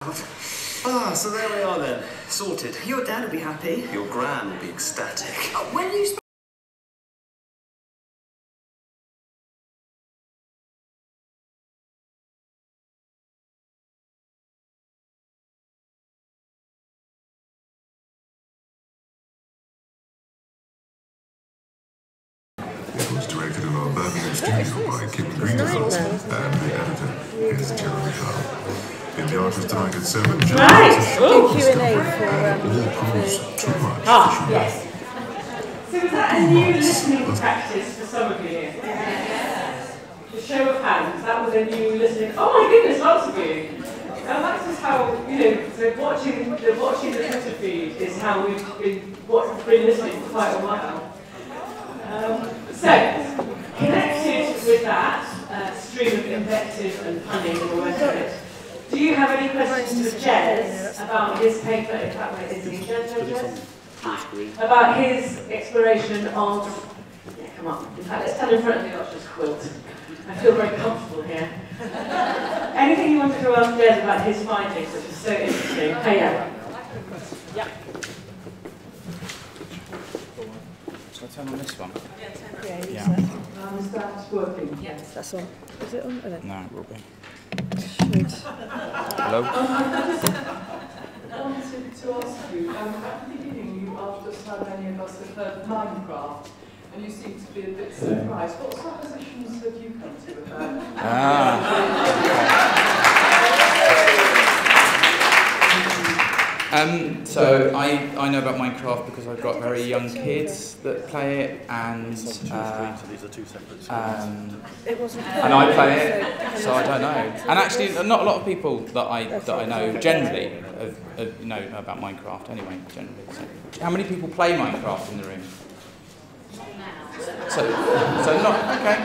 Ah, so there we are then. Sorted. Your dad will be happy. Your gran will be ecstatic. When you... It was directed in our Birmingham studio by Kim Greenfield, and the editor is Jeremy Hull. In the artist tonight at 7, Q&A for too much. yes. So is that a new listening practice for some of you here? The show of hands, that was a new listening. Oh my goodness, lots of you. And that's just how, you know, so watching the Twitter feed is how we've been listening for quite a while. So, connected with that stream of invective and punning and all the rest of it, do you have any questions for Jez about his paper? In fact, where is he? Jez? About his exploration of... Yeah, come on. In fact, let's stand in front of the Archer's quilt. I feel very comfortable here. Anything you wanted to ask Jez about his findings, which is so interesting? Oh, yeah. Yeah. Shall I turn on this one? Yeah. That's working. Yes. That's on. Is it on? No, it will be. Should. Hello? I wanted to ask you, at the beginning you asked us how many of us have heard Minecraft, and you seem to be a bit surprised. What suppositions have you come to about So I know about Minecraft because I've got very young kids that play it, and So these are two separate It wasn't. and I play it, so I don't know. And actually, not a lot of people that I know generally know about Minecraft anyway. Generally, so. How many people play Minecraft in the room? So not okay.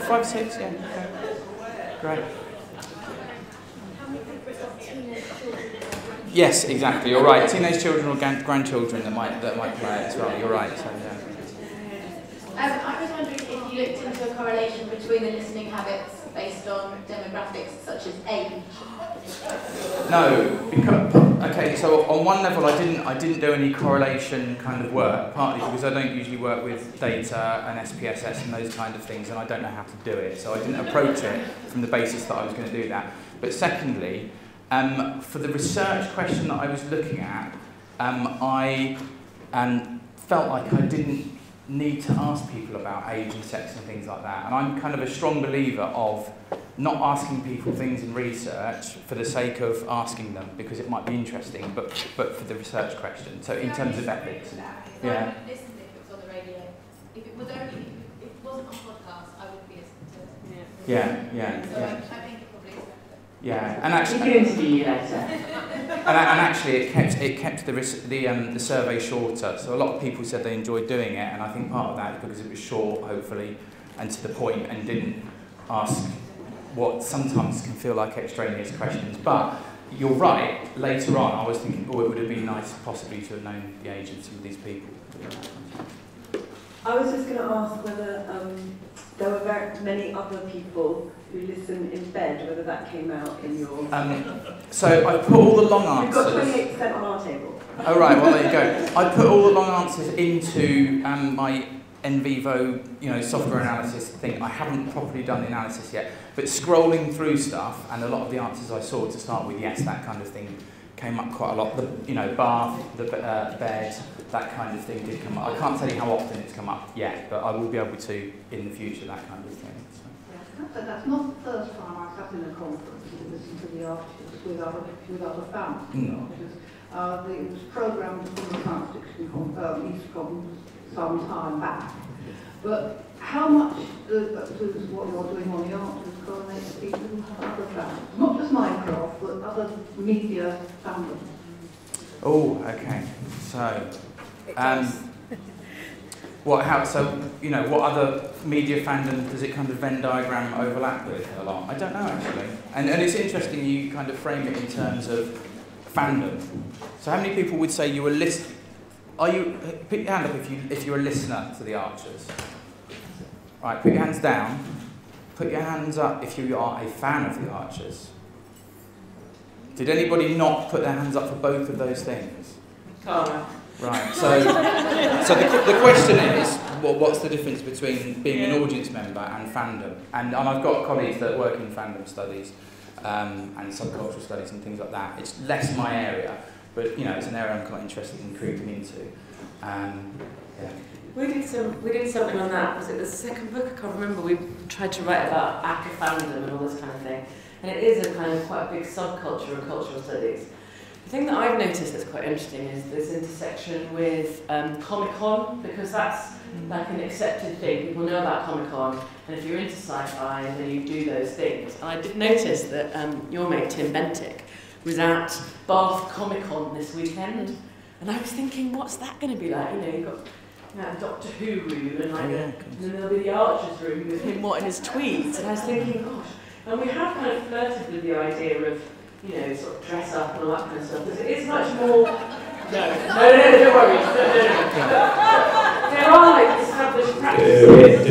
5, 6, yeah. Okay. Great. Yes, exactly. You're right. Teenage children or grandchildren that might play it as well. You're right. So yeah. I was wondering if you looked into a correlation between the listening habits based on demographics such as age. No, because, okay. So on one level, I didn't do any correlation kind of work. Partly because I don't usually work with data and SPSS and those kind of things, and I don't know how to do it. So I didn't approach it from the basis that I was going to do that. But secondly, for the research question that I was looking at, I felt like I didn't need to ask people about age and sex and things like that. And I'm kind of a strong believer of not asking people things in research for the sake of asking them because it might be interesting, but for the research question. So in terms of ethics. Yeah. I would listen if it was on the radio. If it wasn't on podcast, I would be listening to it. Yeah. So I think it probably is. Yeah, and actually, it kept the survey shorter. So a lot of people said they enjoyed doing it, and I think part of that is because it was short, hopefully, and to the point, and didn't ask what sometimes can feel like extraneous questions. But you're right. Later on, I was thinking, it would have been nice possibly to have known the age of some of these people. I was just going to ask whether there were very many other people who listen in bed, whether that came out in your... So I put all the long answers... We've got 28% on our table. Oh right, well there you go. I put all the long answers into my NVivo, software analysis thing. I haven't properly done the analysis yet, but scrolling through stuff, and a lot of the answers I saw to start with, yes, that kind of thing came up quite a lot. The bath, the bed, that kind of thing did come up. I can't tell you how often it's come up yet, but I will be able to in the future, that kind of thing. So. Yeah, that's not the first time I've sat in a conference to listen to the articles with other fans. Because it was programmed from the science fiction EastCom some time back. But how much does what you're doing on the articles correlate to people who have other fans? Not just Minecraft, but other media fandom. Oh, okay. So, what other media fandom does it kind of Venn diagram overlap with a lot? I don't know actually. And it's interesting you kind of frame it in terms of fandom. So how many people would say you were listening? Put your hand up if you're a listener to the Archers. Right, put your hands down. Put your hands up if you are a fan of the Archers. Did anybody not put their hands up for both of those things? Cara. Right, so the question is, what's the difference between being an audience member and fandom? And I've got colleagues that work in fandom studies and subcultural studies and things like that. It's less my area, but it's an area I'm quite interested in creeping into. Yeah. We did something on that. Was it the second book? I can't remember. We tried to write about ACCA fandom and all this kind of thing. And it is a kind of quite a big subculture of cultural studies. The thing that I've noticed that's quite interesting is this intersection with Comic-Con, because that's like an accepted thing. People know about Comic-Con, and if you're into sci-fi, then you do those things. And I did notice that your mate Tim Bentic was at Bath Comic-Con this weekend, and I was thinking, what's that going to be like? You've got Doctor Who room, and and then there'll be the Archers room with him in his tweeds, and I was thinking, gosh. And we have kind of flirted with the idea of, sort of dress up and all that kind of stuff. Because it is much more. No, don't worry. No. There are like established practices.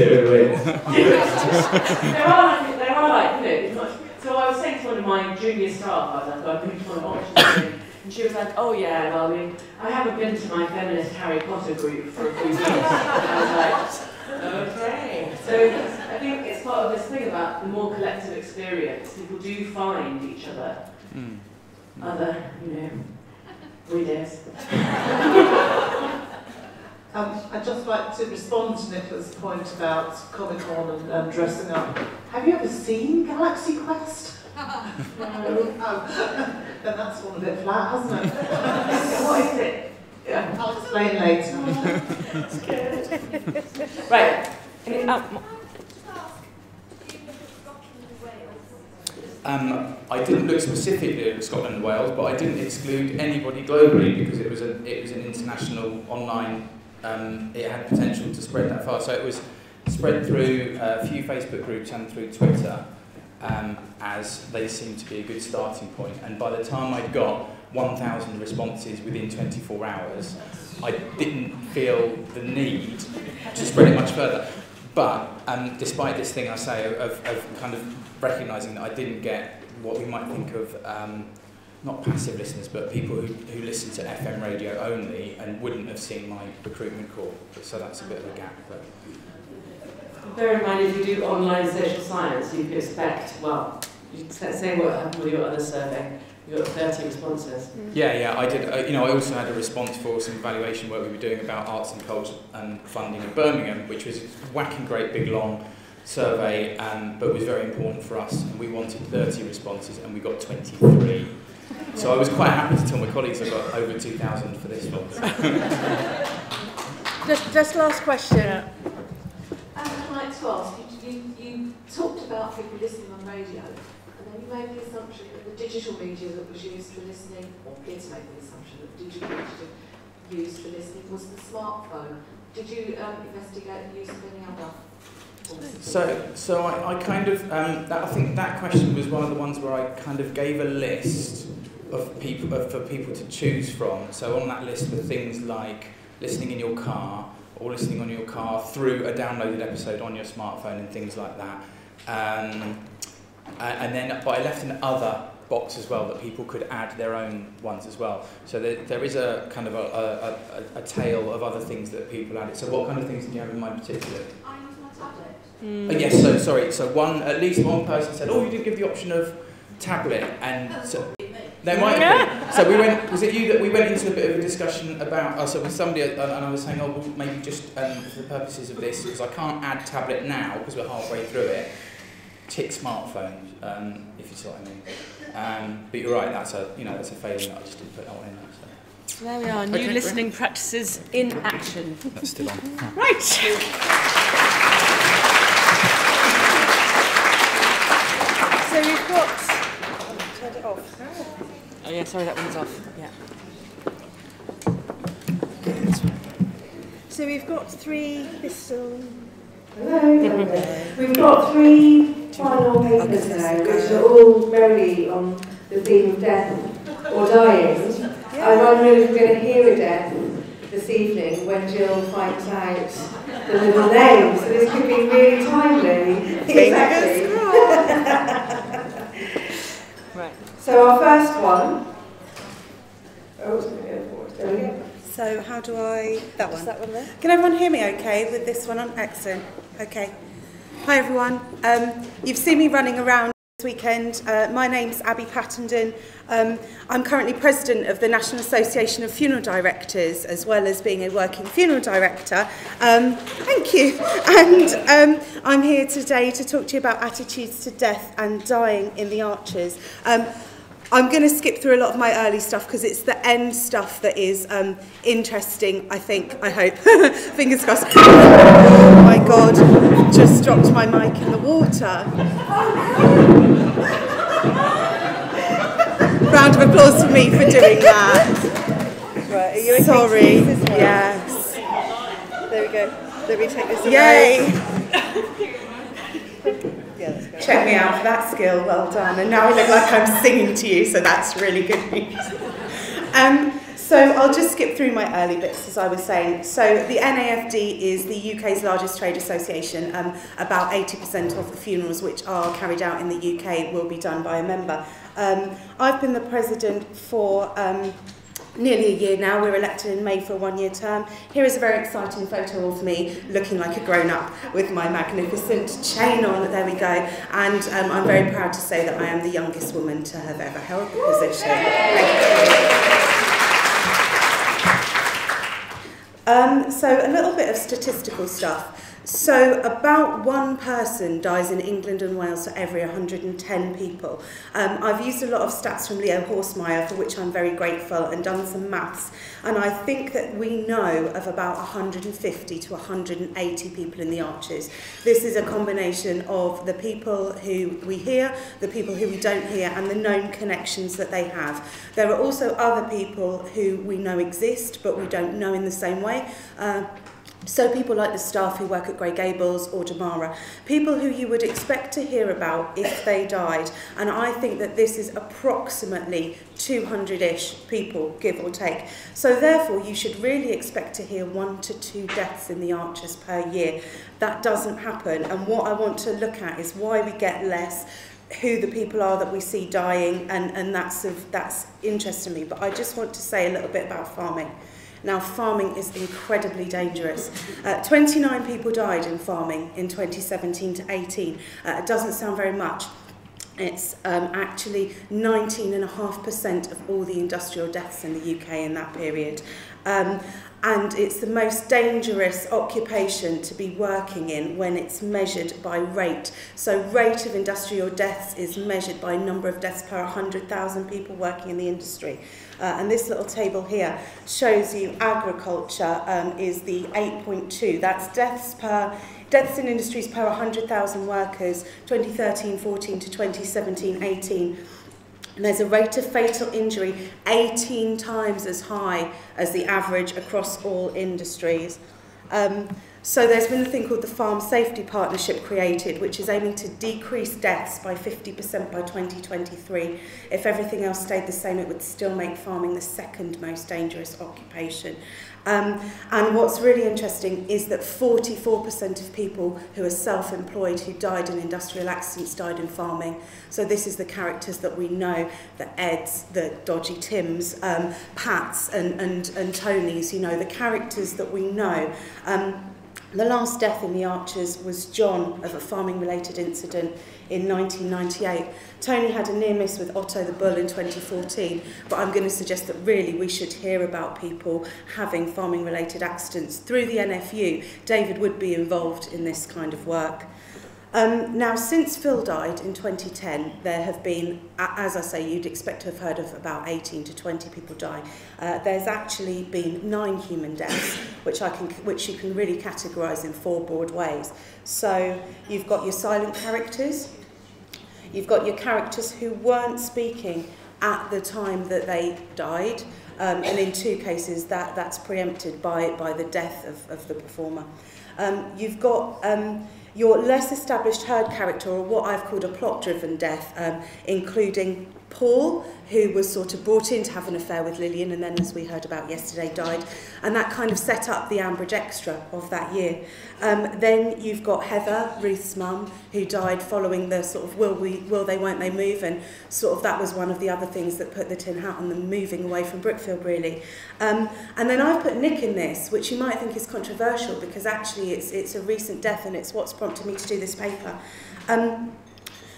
There are like, much. So I was saying to one of my junior staff, I was like, I'm going to an auction. And she was like, oh yeah, well, I haven't been to my feminist Harry Potter group for a few weeks. And I was like, okay. So I think it's part of this thing about the more collective experience. People do find each other, other, readers. I'd just like to respond to Nicola's point about Comic-Con and dressing up. Have you ever seen Galaxy Quest? No. Then that's gone a bit flat, hasn't it? What is it? Yeah, I'll explain later. That's good. Right. I didn't look specifically at Scotland and Wales, but I didn't exclude anybody globally because it was an international online. It had potential to spread that far, so it was spread through a few Facebook groups and through Twitter, as they seemed to be a good starting point. And by the time I'd got 1,000 responses within 24 hours, I didn't feel the need to spread it much further. But despite this thing I say of kind of recognising that I didn't get what we might think of, not passive listeners, but people who listen to FM radio only and wouldn't have seen my recruitment call. So that's a bit of a gap. But bear in mind, if you do online social science, you could expect, you'd say what happened with your other survey. You got 30 responses. Yeah, I did. I also had a response for some evaluation work we were doing about arts and culture and funding in Birmingham, which was a whacking great big long survey, but was very important for us. And we wanted 30 responses, and we got 23. So I was quite happy to tell my colleagues I got over 2,000 for this one. Just last question. I'd like to ask, you talked about people listening on radio, and then you made the assumption that the digital media that was used for listening, or appeared to make the assumption that digital media used for listening was the smartphone. Did you investigate the use of any other? So I kind of, I think that question was one of the ones where I kind of gave a list of people for people to choose from. So on that list were things like listening in your car, or listening on your car through a downloaded episode on your smartphone and things like that. But I left an other box as well that people could add their own ones as well. So there is a kind of a tail of other things that people added. So what kind of things did you have in mind particularly? I use my tablet. Yes, so sorry. So at least one person said, "Oh, you didn't give the option of tablet," and so there might have been. So we went. Was it you that we went into a bit of a discussion about? So with somebody, and I was saying, "Oh, well, maybe just for the purposes of this, because I can't add tablet now because we're halfway through it. Tick smartphone, if you see what I mean." But you're right. That's a failing that I just didn't put that one in there. So there we are. New listening practices in action. That's still on. Right. So we've got. Turn it off. Oh yeah, sorry, that one's off. Yeah. So we've got 3 Bristol. Hello. We've got 3 final papers now, which are all merely on the theme of death or dying. I'm wondering if we're going to hear a death this evening when Jill finds out the little name. So this could be really timely. Exactly. Right. So our first one. Oh, it's going to go forward. There we go. So how do I... That one. Is that one there? Can everyone hear me okay with this one on? Excellent. Okay. Hi everyone. You've seen me running around this weekend. My name's Abby Pattenden. I'm currently president of the National Association of Funeral Directors, as well as being a working funeral director. Thank you. And I'm here today to talk to you about attitudes to death and dying in the Archers. I'm going to skip through a lot of my early stuff because it's the end stuff that is interesting, I think, I hope. Fingers crossed. Oh my God, just dropped my mic in the water. Round of applause for me for doing that. Right, are you okay? Sorry, To use this one? yes. There we go. Let me take this away. Yay! Yeah, that's good. Check me out for that skill, well done. And now I look like I'm singing to you, so that's really good news. So I'll just skip through my early bits, as I was saying. So the NAFD is the UK's largest trade association. About 80% of the funerals which are carried out in the UK will be done by a member. I've been the president for nearly a year now. We're elected in May for a one-year term. Here is a very exciting photo of me looking like a grown-up with my magnificent chain on. There we go. And I'm very proud to say that I am the youngest woman to have ever held the position. Thank you. So a little bit of statistical stuff. So about one person dies in England and Wales for every 110 people. I've used a lot of stats from Leo Horsemeyer, for which I'm very grateful, and done some maths. And I think that we know of about 150 to 180 people in the Archers. This is a combination of the people who we hear, the people who we don't hear, and the known connections that they have. There are also other people who we know exist, but we don't know in the same way. So people like the staff who work at Grey Gables or Damara, people who you would expect to hear about if they died. And I think that this is approximately 200-ish people, give or take. So therefore, you should really expect to hear 1 to 2 deaths in the Archers per year. That doesn't happen. And what I want to look at is why we get less, who the people are that we see dying, and that's interesting to me. But I just want to say a little bit about farming. Now, farming is incredibly dangerous. 29 people died in farming in 2017 to 18. It doesn't sound very much. It's actually 19.5% of all the industrial deaths in the UK in that period. And it's the most dangerous occupation to be working in when it's measured by rate. So rate of industrial deaths is measured by number of deaths per 100,000 people working in the industry. And this little table here shows you agriculture is the 8.2. That's deaths in industries per 100,000 workers, 2013-14 to 2017-18. And there's a rate of fatal injury 18 times as high as the average across all industries. So there's been a thing called the Farm Safety Partnership created, which is aiming to decrease deaths by 50% by 2023. If everything else stayed the same, it would still make farming the second most dangerous occupation. And what's really interesting is that 44% of people who are self-employed who died in industrial accidents died in farming. So this is the characters that we know, the Eds, the Dodgy Tims, Pats and Tonys, you know, the characters that we know. The last death in the Archers was John of a farming-related incident in 1998. Tony had a near miss with Otto the Bull in 2014, but I'm going to suggest that really we should hear about people having farming-related accidents through the NFU. David would be involved in this kind of work. Now, since Phil died in 2010, there have been, as I say, you'd expect to have heard of about 18 to 20 people die. There's actually been 9 human deaths, which you can really categorise in 4 broad ways. So you've got your silent characters, you've got your characters who weren't speaking at the time that they died, and in 2 cases that's preempted by the death of the performer. You've got your less established herd character, or what I've called a plot-driven death, including Paul, who was sort of brought in to have an affair with Lillian and then, as we heard about yesterday, died. And that kind of set up the Ambridge Extra of that year. Then you've got Heather, Ruth's mum, who died following the sort of will they, won't they move, and sort of that was one of the other things that put the tin hat on them moving away from Brookfield, really. And then I've put Nick in this, which you might think is controversial because actually it's a recent death and it's what's prompted me to do this paper.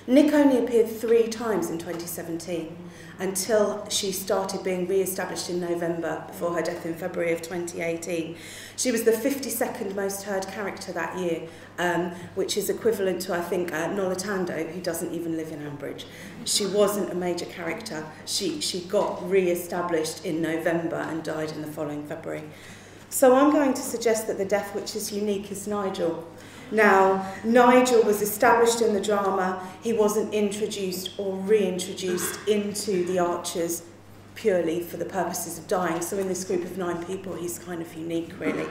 Nick only appeared 3 times in 2017 until she started being re-established in November before her death in February of 2018. She was the 52nd most heard character that year, which is equivalent to, I think, Nolatando, who doesn't even live in Ambridge. She wasn't a major character. She got re-established in November and died in the following February. So I'm going to suggest that the death which is unique is Nigel. Now, Nigel was established in the drama. He wasn't introduced or reintroduced into the Archers purely for the purposes of dying. So in this group of 9 people, he's kind of unique, really.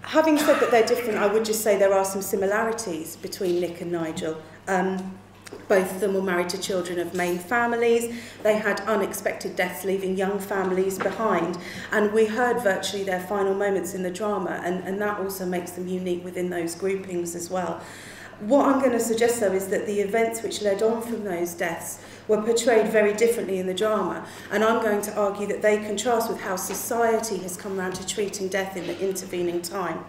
Having said that they're different, I would just say there are some similarities between Nick and Nigel. Both of them were married to children of main families. They had unexpected deaths, leaving young families behind. And we heard virtually their final moments in the drama, and that also makes them unique within those groupings as well. What I'm going to suggest, though, is that the events which led on from those deaths were portrayed very differently in the drama, and I'm going to argue that they contrast with how society has come around to treating death in the intervening time.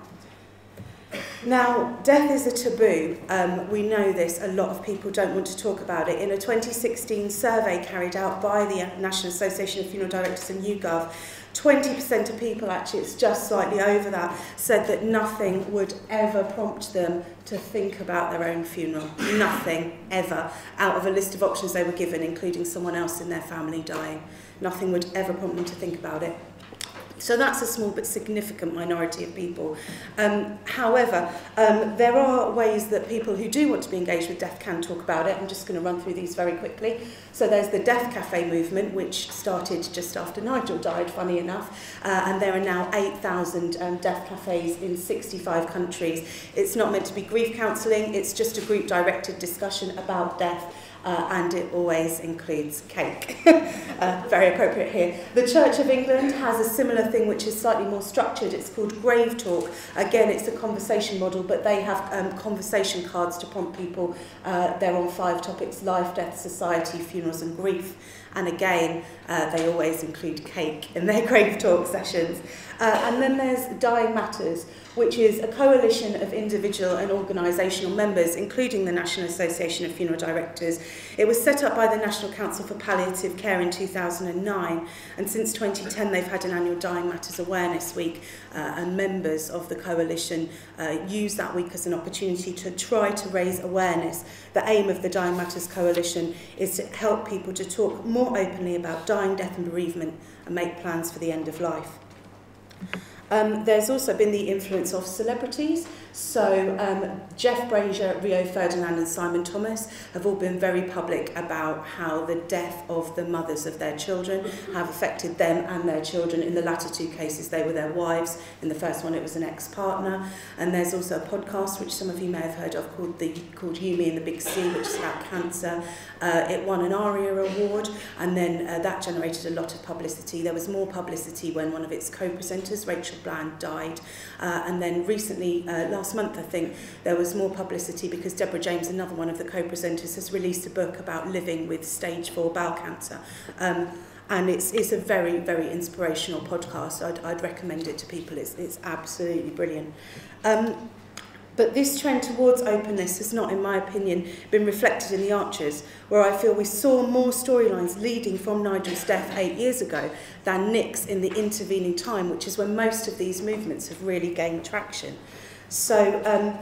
Now, death is a taboo. We know this. A lot of people don't want to talk about it. In a 2016 survey carried out by the National Association of Funeral Directors and YouGov, 20% of people, actually it's just slightly over that, said that nothing would ever prompt them to think about their own funeral. Nothing, ever. Out of a list of options they were given, including someone else in their family dying. Nothing would ever prompt them to think about it. So that's a small but significant minority of people. However, there are ways that people who do want to be engaged with death can talk about it. I'm just going to run through these very quickly. So there's the Death Cafe movement, which started just after Nigel died, funny enough, and there are now 8,000 death cafes in 65 countries. It's not meant to be grief counselling, it's just a group-directed discussion about death. And it always includes cake. Very appropriate here. The Church of England has a similar thing which is slightly more structured. It's called Grave Talk. Again, it's a conversation model, but they have conversation cards to prompt people. They're on 5 topics: life, death, society, funerals and grief. And again, they always include cake in their Grave Talk sessions. And then there's Dying Matters, which is a coalition of individual and organisational members, including the National Association of Funeral Directors. It was set up by the National Council for Palliative Care in 2009, and since 2010 they've had an annual Dying Matters Awareness Week, and members of the coalition use that week as an opportunity to try to raise awareness. The aim of the Dying Matters Coalition is to help people to talk more openly about dying, death and bereavement and make plans for the end of life. There's also been the influence of celebrities. So Jeff Brazier, Rio Ferdinand and Simon Thomas have all been very public about how the death of the mothers of their children have affected them and their children. In the latter 2 cases, they were their wives. In the first one, it was an ex-partner. And there's also a podcast, which some of you may have heard of, called You, Me and the Big C, which is about cancer. It won an ARIA award, and then that generated a lot of publicity. There was more publicity when one of its co-presenters, Rachel Bland, died. And then recently, last month I think, there was more publicity because Deborah James, another one of the co-presenters, has released a book about living with stage 4 bowel cancer. And it's a very, very inspirational podcast. I'd recommend it to people. It's absolutely brilliant. But this trend towards openness has not, in my opinion, been reflected in the Archers, where I feel we saw more storylines leading from Nigel's death 8 years ago than Nick's in the intervening time, which is when most of these movements have really gained traction. So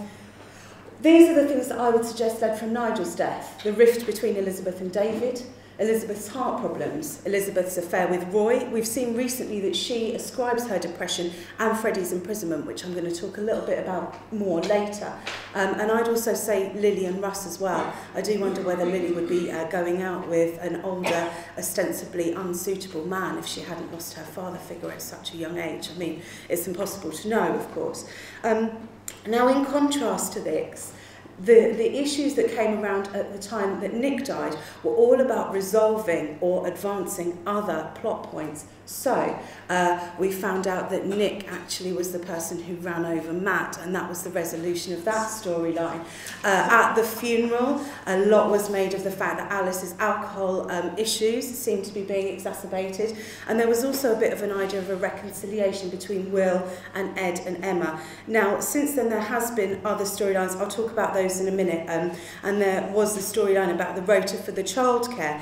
these are the things that I would suggest led from Nigel's death: the rift between Elizabeth and David, Elizabeth's heart problems, Elizabeth's affair with Roy. We've seen recently that she ascribes her depression and Freddie's imprisonment, which I'm going to talk a little bit about more later. And I'd also say Lily and Russ as well. I do wonder whether Lily would be going out with an older, ostensibly unsuitable man if she hadn't lost her father figure at such a young age. I mean, it's impossible to know, of course. Now, in contrast to this, The issues that came around at the time that Nick died were all about resolving or advancing other plot points. So we found out that Nick actually was the person who ran over Matt, and that was the resolution of that storyline. At the funeral, a lot was made of the fact that Alice's alcohol issues seemed to be being exacerbated, and there was also a bit of an idea of a reconciliation between Will and Ed and Emma. Now, since then there has been other storylines. I'll talk about those in a minute, and there was the storyline about the rota for the childcare.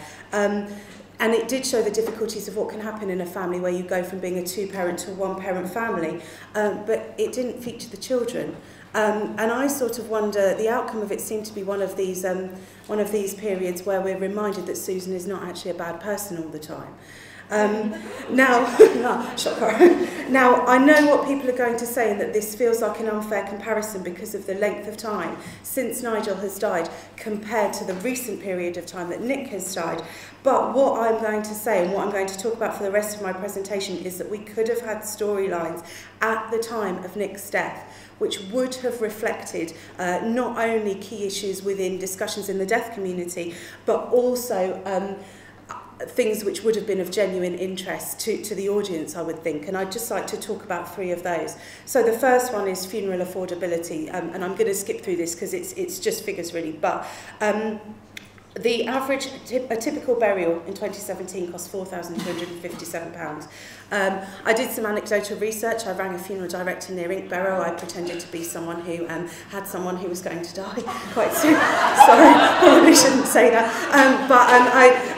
And it did show the difficulties of what can happen in a family where you go from being a two-parent to a one-parent family, but it didn't feature the children. And I sort of wonder, the outcome of it seemed to be one of these periods where we're reminded that Susan is not actually a bad person all the time. Now, I know what people are going to say, and that this feels like an unfair comparison because of the length of time since Nigel has died compared to the recent period of time that Nick has died. But what I'm going to say, and what I'm going to talk about for the rest of my presentation, is that we could have had storylines at the time of Nick's death which would have reflected not only key issues within discussions in the deaf community, but also things which would have been of genuine interest to the audience, I would think. And I'd just like to talk about 3 of those. So the first one is funeral affordability, and I'm going to skip through this because it's just figures really. But the average, a typical burial in 2017 cost £4,257. I did some anecdotal research. I rang a funeral director near Inkbarrow. I pretended to be someone who had someone who was going to die quite soon. Sorry, probably shouldn't say that.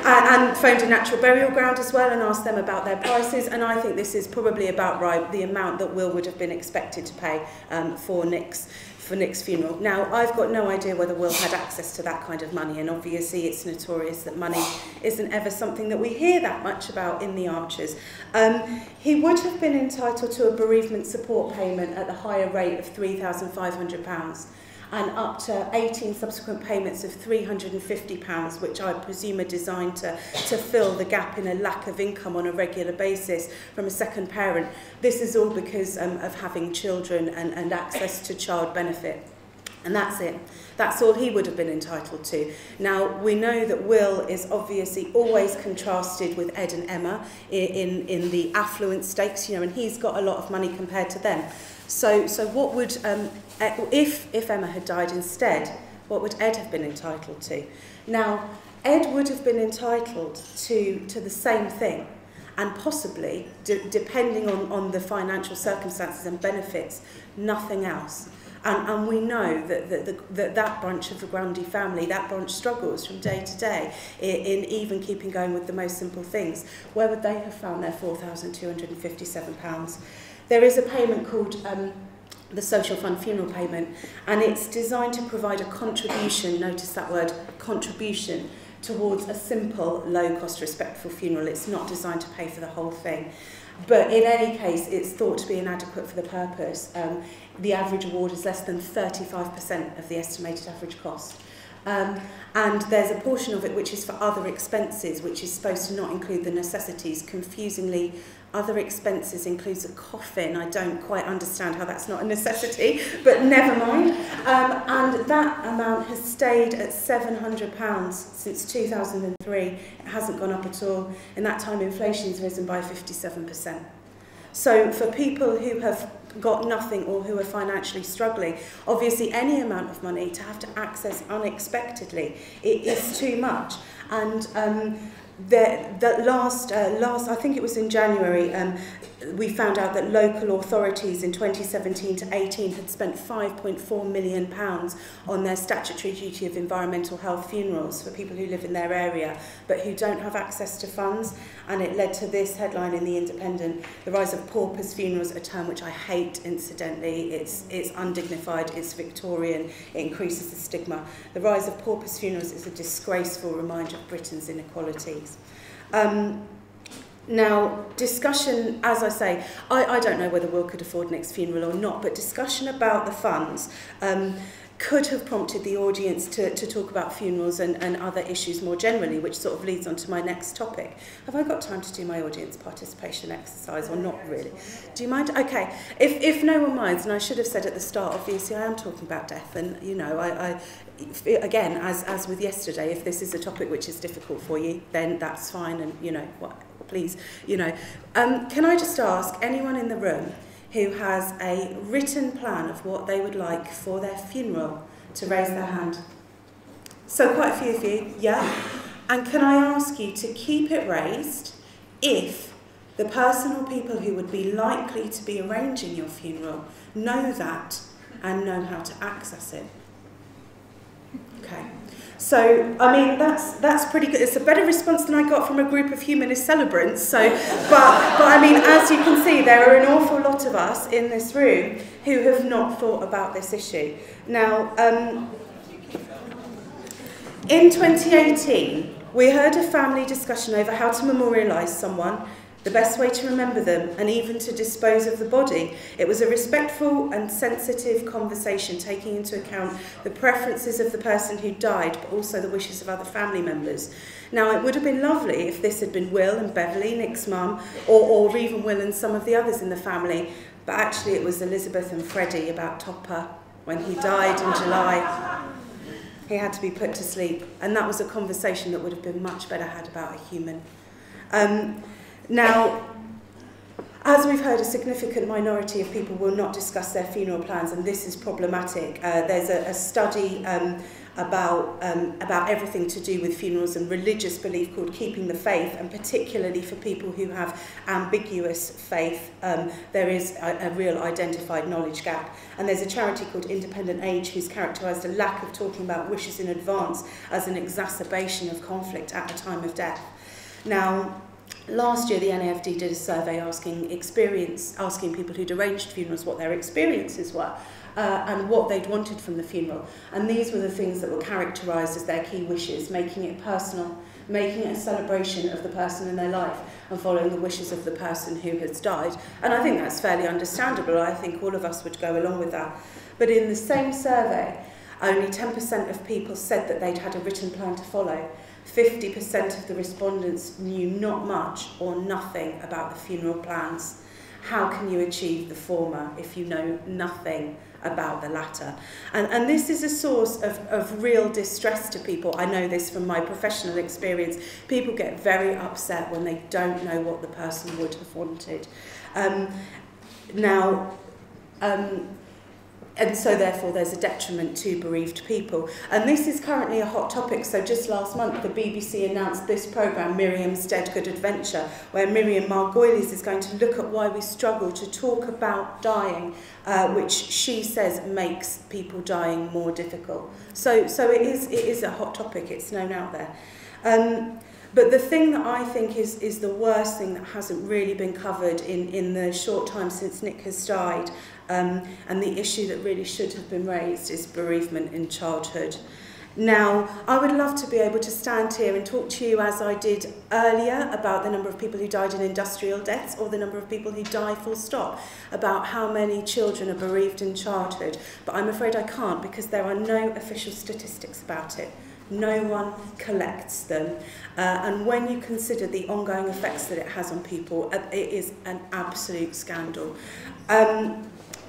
I phoned a natural burial ground as well and asked them about their prices. And I think this is probably about right, the amount that Will would have been expected to pay for Nick's funeral. Now, I've got no idea whether Will had access to that kind of money, and obviously it's notorious that money isn't ever something that we hear that much about in the Archers. He would have been entitled to a bereavement support payment at the higher rate of £3,500 and up to 18 subsequent payments of £350, which I presume are designed to fill the gap in a lack of income on a regular basis from a second parent. This is all because of having children and access to child benefit. And that's it. That's all he would have been entitled to. Now, we know that Will is obviously always contrasted with Ed and Emma in the affluent stakes, you know, and he's got a lot of money compared to them. So what would, if Emma had died instead, what would Ed have been entitled to? Now, Ed would have been entitled to the same thing, and possibly, depending on the financial circumstances and benefits, nothing else. And we know that branch of the Grundy family, that branch struggles from day to day in even keeping going with the most simple things. Where would they have found their £4,257? There is a payment called the Social Fund Funeral Payment, and it's designed to provide a contribution, notice that word, contribution, towards a simple, low-cost, respectful funeral. It's not designed to pay for the whole thing. But in any case, it's thought to be inadequate for the purpose. The average award is less than 35% of the estimated average cost. And there's a portion of it which is for other expenses, which is supposed to not include the necessities. Confusingly, other expenses includes a coffin. I don't quite understand how that's not a necessity, but never mind. And that amount has stayed at £700 since 2003. It hasn't gone up at all. In that time, inflation has risen by 57%. So for people who have got nothing or who are financially struggling, obviously any amount of money to have to access unexpectedly, it is too much. And last, I think it was in January, we found out that local authorities in 2017 to 18 had spent £5.4 million on their statutory duty of environmental health funerals for people who live in their area but who don't have access to funds. And it led to this headline in The Independent: the rise of paupers funerals, a term which I hate, incidentally. It's undignified, it's Victorian, it increases the stigma. The rise of paupers funerals is a disgraceful reminder of Britain's inequalities. Now, discussion, as I say, I don't know whether Will could afford Nick's funeral or not, but discussion about the funds could have prompted the audience to talk about funerals and other issues more generally, which sort of leads on to my next topic. Have I got time to do my audience participation exercise or not really? Do you mind? Okay. If no one minds, and I should have said at the start, obviously I am talking about death, and you know, I again, as with yesterday, if this is a topic which is difficult for you, then that's fine, and you know, please, you know. Can I just ask anyone in the room who has a written plan of what they would like for their funeral to raise their hand? So quite a few of you, yeah? And can I ask you to keep it raised if the person or people who would be likely to be arranging your funeral know that and know how to access it? Okay. So, I mean, that's pretty good. It's a better response than I got from a group of humanist celebrants. So, but I mean, as you can see, there are an awful lot of us in this room who have not thought about this issue. Now, in 2018, we heard a family discussion over how to memorialise someone, the best way to remember them, and even to dispose of the body. It was a respectful and sensitive conversation, taking into account the preferences of the person who died, but also the wishes of other family members. Now, it would have been lovely if this had been Will and Beverly, Nick's mum, or even Will and some of the others in the family, but actually it was Elizabeth and Freddie about Topper when he died in July. He had to be put to sleep, and that was a conversation that would have been much better had about a human. Now, as we've heard, a significant minority of people will not discuss their funeral plans, and this is problematic. There's a study about everything to do with funerals and religious belief called Keeping the Faith, and particularly for people who have ambiguous faith, there is a real identified knowledge gap. And there's a charity called Independent Age who's characterised a lack of talking about wishes in advance as an exacerbation of conflict at the time of death. Now, last year, the NAFD did a survey asking people who'd arranged funerals what their experiences were and what they'd wanted from the funeral. And these were the things that were characterised as their key wishes: making it personal, making it a celebration of the person in their life, and following the wishes of the person who has died. And I think that's fairly understandable. I think all of us would go along with that. But in the same survey, only 10% of people said that they'd had a written plan to follow. 50% of the respondents knew not much or nothing about the funeral plans. How can you achieve the former if you know nothing about the latter? And this is a source of real distress to people. I know this from my professional experience. People get very upset when they don't know what the person would have wanted. And so therefore there's a detriment to bereaved people. And this is currently a hot topic. So just last month the BBC announced this programme, Miriam's Dead Good Adventure, where Miriam Margolyes is going to look at why we struggle to talk about dying, which she says makes people dying more difficult. So it is a hot topic, it's known out there. But the thing that I think is the worst thing that hasn't really been covered in the short time since Nick has died, and the issue that really should have been raised, is bereavement in childhood. Now, I would love to be able to stand here and talk to you as I did earlier about the number of people who died in industrial deaths, or the number of people who die full stop, about how many children are bereaved in childhood. But I'm afraid I can't, because there are no official statistics about it. No one collects them. And when you consider the ongoing effects that it has on people, it is an absolute scandal.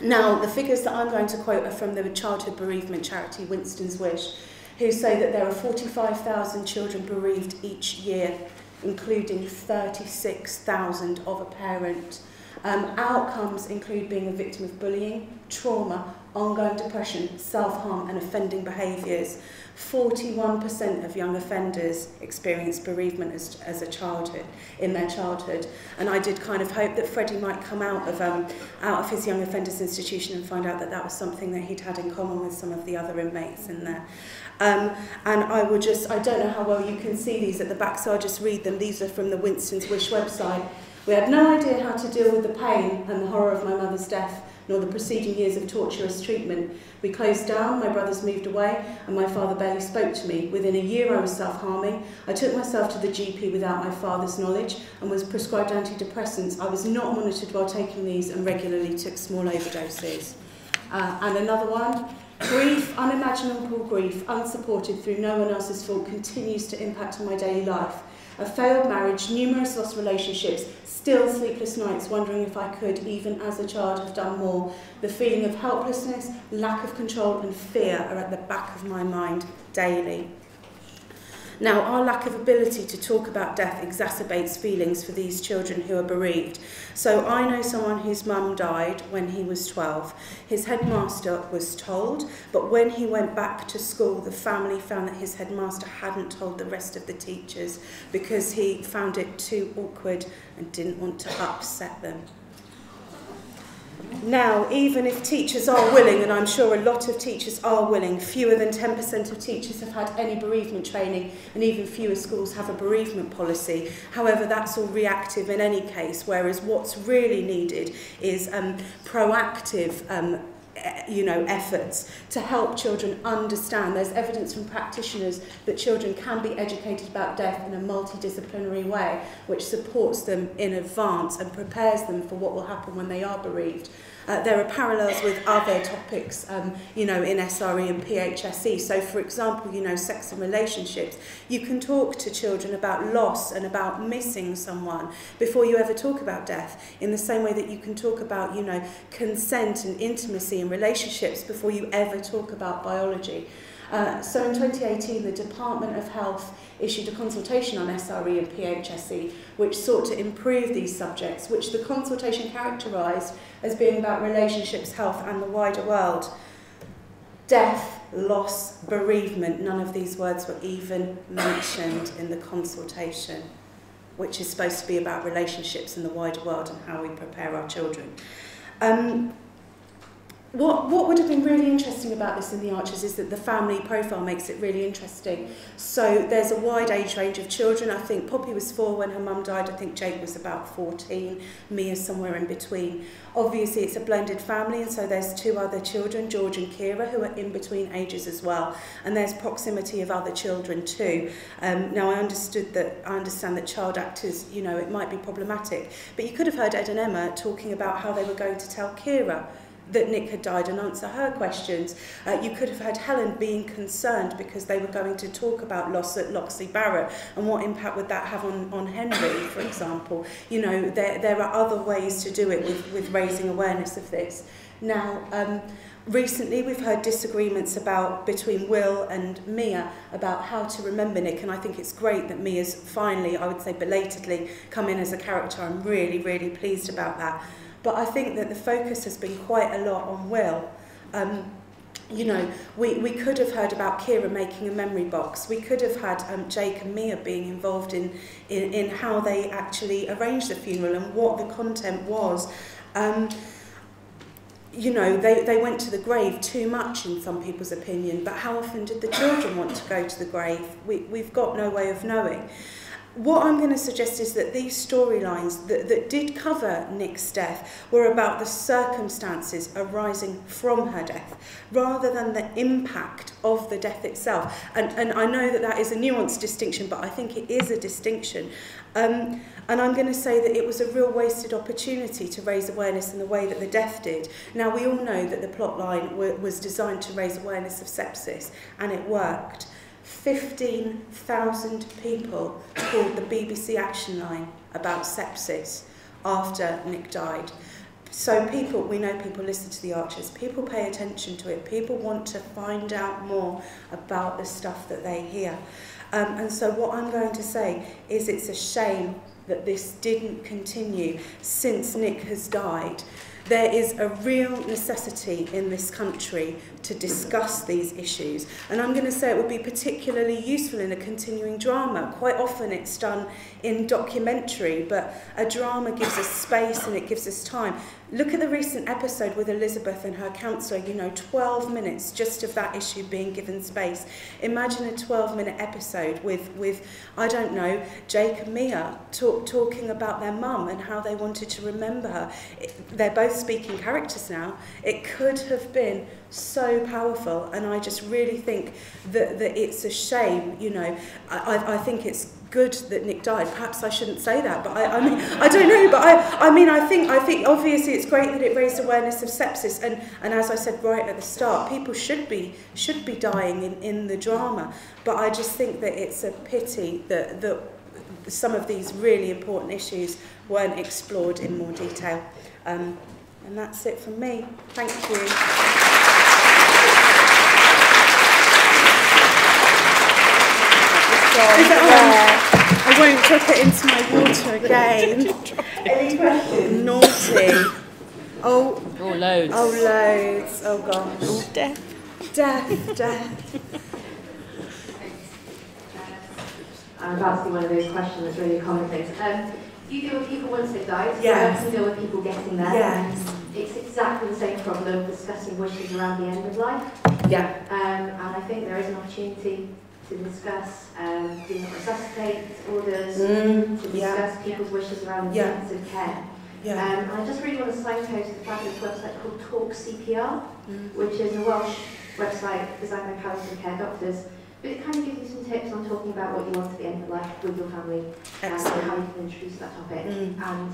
Now, the figures that I'm going to quote are from the childhood bereavement charity Winston's Wish, who say that there are 45,000 children bereaved each year, including 36,000 of a parent. Outcomes include being a victim of bullying, trauma, ongoing depression, self-harm and offending behaviours. 41% of young offenders experience bereavement as a childhood, in their childhood. And I did kind of hope that Freddie might come out of his young offenders institution and find out that that was something that he'd had in common with some of the other inmates in there. And I don't know how well you can see these at the back, so I'll just read them. These are from the Winston's Wish website. We had no idea how to deal with the pain and the horror of my mother's death, nor the preceding years of torturous treatment. We closed down, my brothers moved away, and my father barely spoke to me. Within a year I was self-harming. I took myself to the GP without my father's knowledge and was prescribed antidepressants. I was not monitored while taking these and regularly took small overdoses. And another one, Grief, unimaginable grief, unsupported through no one else's fault, continues to impact on my daily life. A failed marriage, numerous lost relationships, still sleepless nights wondering if I could, even as a child, have done more. The feeling of helplessness, lack of control and fear are at the back of my mind daily. Now, our lack of ability to talk about death exacerbates feelings for these children who are bereaved. So I know someone whose mum died when he was 12. His headmaster was told, but when he went back to school, the family found that his headmaster hadn't told the rest of the teachers because he found it too awkward and didn't want to upset them. Now, even if teachers are willing, and I'm sure a lot of teachers are willing, fewer than 10% of teachers have had any bereavement training, and even fewer schools have a bereavement policy. However, that's all reactive in any case, whereas what's really needed is proactive efforts to help children understand. There's evidence from practitioners that children can be educated about death in a multidisciplinary way, which supports them in advance and prepares them for what will happen when they are bereaved. There are parallels with other topics, in SRE and PHSE. So, for example, sex and relationships. You can talk to children about loss and about missing someone before you ever talk about death, in the same way that you can talk about, consent and intimacy in relationships before you ever talk about biology. So in 2018, the Department of Health issued a consultation on SRE and PHSE, which sought to improve these subjects, which the consultation characterised as being about relationships, health and the wider world. Death, loss, bereavement, none of these words were even mentioned in the consultation, which is supposed to be about relationships in the wider world and how we prepare our children. What would have been really interesting about this in the Archers is that the family profile makes it really interesting. So there's a wide age range of children. I think Poppy was 4 when her mum died. I think Jake was about 14. Mia's somewhere in between. Obviously, it's a blended family, and so there's 2 other children, George and Kira, who are in between ages as well. And there's proximity of other children too. Now, I understand that child actors, it might be problematic, but you could have heard Ed and Emma talking about how they were going to tell Kira that Nick had died and answer her questions. You could have had Helen being concerned because they were going to talk about loss at Loxley Barrett and what impact would that have on Henry, for example. There are other ways to do it with raising awareness of this. Now, recently we've heard disagreements between Will and Mia about how to remember Nick, and I think it's great that Mia's finally, I would say belatedly, come in as a character. I'm really, really pleased about that. But I think that the focus has been quite a lot on Will. We could have heard about Kira making a memory box. We could have had Jake and Mia being involved in how they actually arranged the funeral and what the content was. They went to the grave too much in some people's opinion, but how often did the children want to go to the grave? We've got no way of knowing. What I'm going to suggest is that these storylines that did cover Nick's death were about the circumstances arising from her death, rather than the impact of the death itself. And I know that is a nuanced distinction, but I think it is a distinction. And I'm going to say that it was a real wasted opportunity to raise awareness in the way that the death did. Now, we all know that the plotline was designed to raise awareness of sepsis, and it worked. 15,000 people called the BBC Action Line about sepsis after Nick died. So we know people listen to the Archers, people pay attention to it, people want to find out more about the stuff that they hear. And so what I'm going to say is it's a shame that this didn't continue since Nick has died. There is a real necessity in this country to discuss these issues. And I'm going to say it would be particularly useful in a continuing drama. Quite often it's done in documentary, but a drama gives us space and it gives us time. Look at the recent episode with Elizabeth and her counsellor, 12 minutes just of that issue being given space. Imagine a 12-minute episode with I don't know, Jake and Mia talking about their mum and how they wanted to remember her. They're both speaking characters now. It could have been so powerful, and I just really think that it's a shame. I think it's good that Nick died. Perhaps I shouldn't say that, but I mean, I don't know. But I think obviously it's great that it raised awareness of sepsis, and as I said right at the start, people should be dying in the drama. But I just think that it's a pity that some of these really important issues weren't explored in more detail. And that's it from me. Thank you. Is that all? I won't drop it into my water again. Any questions? Naughty. Oh, loads. Oh, loads. Oh, gosh. Oh, death. I'm about to see one of those questions that's really common things. You deal with people once they've died, Yes. you deal with people getting there. Yes. It's exactly the same problem discussing wishes around the end of life. Yeah. And I think there is an opportunity to discuss do not resuscitate orders, to discuss people's wishes around the intensive care. Yeah. And I just really want to signpost a fabulous website called Talk CPR, which is a Welsh website designed by palliative care doctors. But it kind of gives you some tips on talking about what you want at the end of life with your family and how you can introduce that topic. And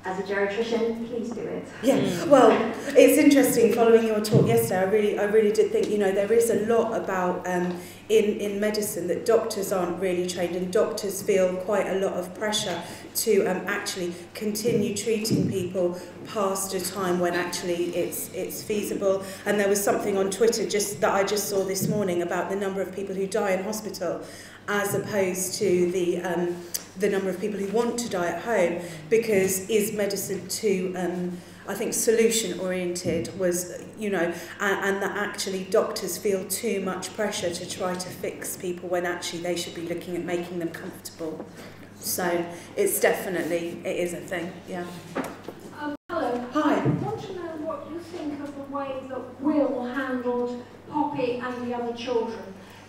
as a geriatrician, please do it. Yeah, well, it's interesting following your talk yesterday. I really did think, you know, there is a lot about in medicine that doctors aren't really trained, and doctors feel quite a lot of pressure to actually continue treating people past a time when actually it's feasible. And there was something on Twitter that I just saw this morning about the number of people who die in hospital as opposed to the number of people who want to die at home, because is medicine too I think solution oriented, was, you know, and that actually doctors feel too much pressure to try to fix people when actually they should be looking at making them comfortable. So it's definitely, it is a thing, yeah. Hello. Hi. I want to know what you think of the way that Will handled Poppy and the other children,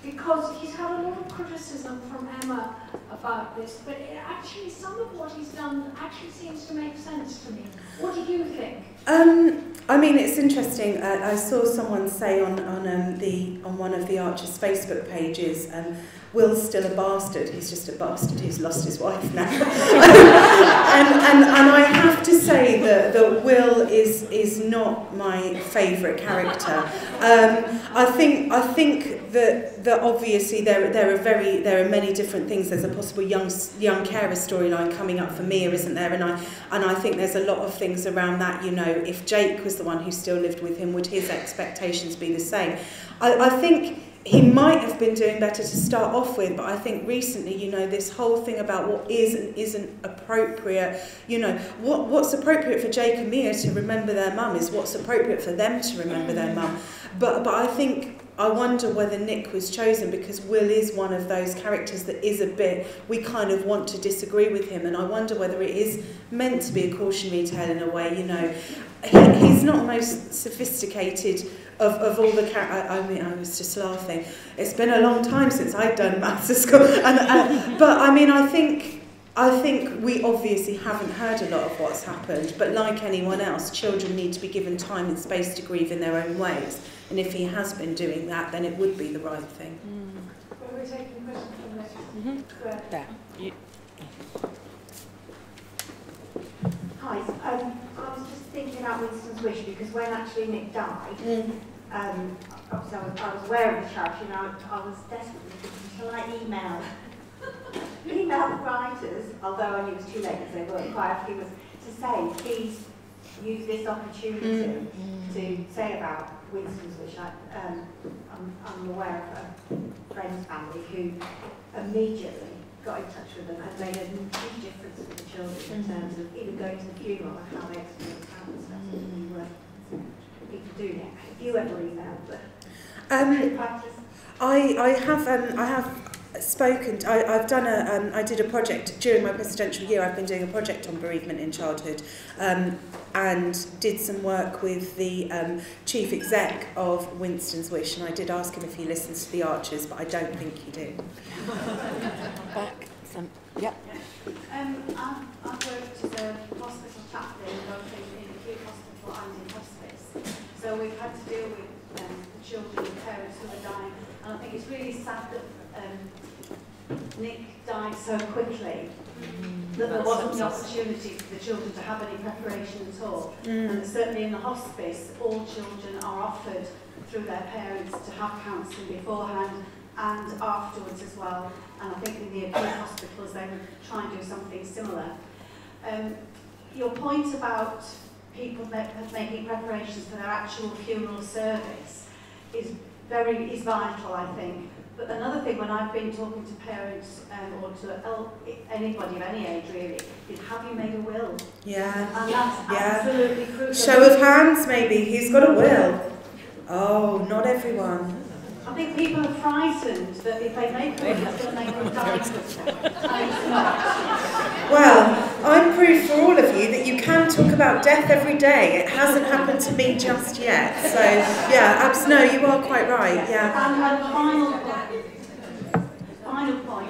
because he's had a lot of criticism from Emma about this, but actually some of what he's done actually seems to make sense to me. What do you think? I mean, it's interesting. I saw someone say on one of the Archers' Facebook pages, Will's still a bastard. He's just a bastard who's lost his wife now. and I have to say that Will is not my favourite character. I think that obviously there are many different things. There's a possible young carer storyline coming up for Mia, isn't there? And I think there's a lot of things around that. You know, if Jake was the one who still lived with him, would his expectations be the same? I think he might have been doing better to start off with, but I think recently, you know, this whole thing about what is and isn't appropriate, you know, what's appropriate for Jake and Mia to remember their mum is what's appropriate for them to remember their mum. But I wonder whether Nick was chosen because Will is one of those characters that is a bit, we kind of want to disagree with him, and I wonder whether it is meant to be a cautionary tale in a way, you know. He's not the most sophisticated of all the characters. I mean, I was just laughing. It's been a long time since I'd done maths at school. But I mean, I think we obviously haven't heard a lot of what's happened, but like anyone else, children need to be given time and space to grieve in their own ways. And if he has been doing that, then it would be the right thing. Well, we're taking questions from this. There. Hi, I was just thinking about Winston's wish, because when actually Nick died, obviously I was aware of the charity, and I was desperately thinking, shall I email the writers, although I knew it was too late because they weren't quite a few, to say, please use this opportunity to say about Winston's wish. I'm aware of a friend's family who immediately got in touch with them and made a huge difference for the children in terms of even going to the funeral and how they experienced cancer. That's really worth people doing it. If you ever emailed them, practice. I have spoken. I've done I did a project during my presidential year. I've been doing a project on bereavement in childhood, and did some work with the chief exec of Winston's Wish, and I did ask him if he listens to the Archers, but I don't think he did. Back. Yep. I've worked as a hospital chaplain, both in acute hospital and in hospice. So we've had to deal with the children and parents who are dying, and I think it's really sad that Nick died so quickly that there wasn't the opportunity for the children to have any preparation at all. And certainly in the hospice, all children are offered through their parents to have counselling beforehand and afterwards as well. And I think in the acute hospitals they would try and do something similar. Your point about people making preparations for their actual funeral service is vital, I think. But another thing, when I've been talking to parents or to anybody of any age really, is have you made a will? Yeah. And that's absolutely crucial. Show of hands, maybe. Who's got a will? Oh, not everyone. I think people are frightened that if they make a will, it's going to make them die. And it's not. Well, I'm proof for all of you that you can talk about death every day. It hasn't happened to me just yet. So, yeah, no, you are quite right. Yeah. And final point.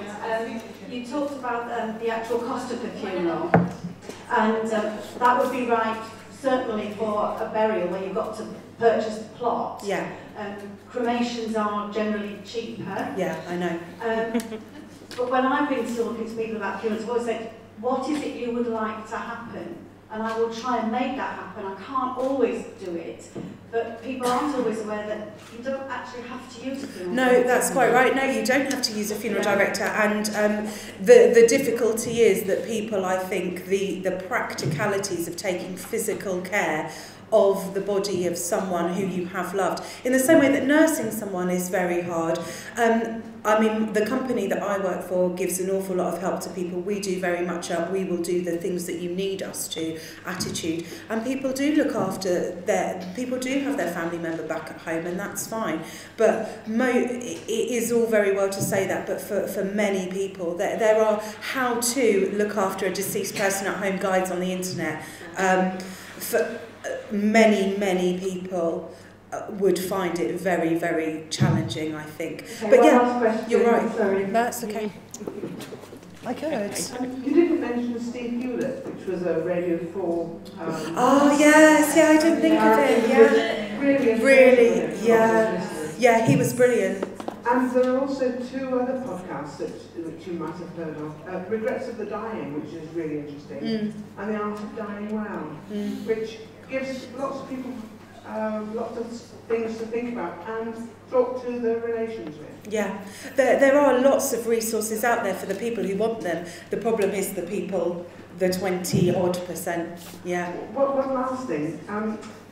You talked about the actual cost of the funeral, and that would be right certainly for a burial where you've got to purchase the plot. Yeah. Cremations are generally cheaper. Yeah, I know. But when I've been talking to people about funerals, I've always said, what is it you would like to happen? And I will try and make that happen. I can't always do it, but people aren't always aware that you don't actually have to use a funeral director. No, that's quite right. No, you don't have to use a funeral director. And the difficulty is that people, I think, the practicalities of taking physical care of the body of someone who you have loved, in the same way that nursing someone is very hard. I mean, the company that I work for gives an awful lot of help to people. We do very much we will do the things that you need us to attitude. And people do look after people do have their family member back at home, and that's fine. But it is all very well to say that, but for many people, there are how to look after a deceased person at home guides on the internet. For many people would find it very, very challenging, I think. Okay, but last question. you're right. Sorry. That's okay. I could. You didn't mention Steve Hewlett, which was a Radio 4... oh, yes, I didn't think of him, yeah. Really, yeah, he was brilliant. And there are also two other podcasts which you might have heard of. Regrets of the Dying, which is really interesting, and The Art of Dying Well, which gives lots of people lots of things to think about and talk to the relations with. Yeah, there are lots of resources out there for the people who want them. The problem is the people, the 20-odd%. Yeah. One last thing.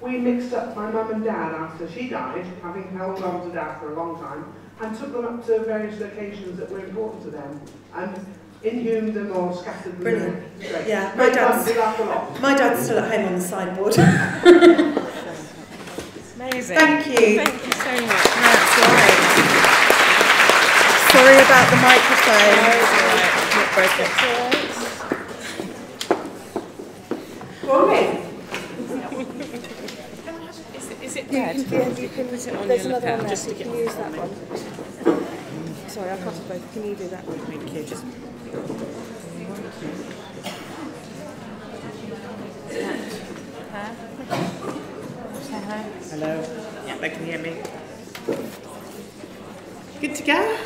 We mixed up my mum and dad after she died, having held on to dad for a long time, and took them up to various locations that were important to them, and inhumed them or scattered them. Brilliant. Yeah, my dad's still at home on the sideboard. Amazing. Thank you. Thank you so much. That's right. Sorry about the microphone. Not broken. Is it dead? You can put it on there's your another lapel one there, just so to you get can use that one. Sorry, I'll cut it both. Can you do that one? Thank you. Just hello. Yeah, they can hear me. Good to go?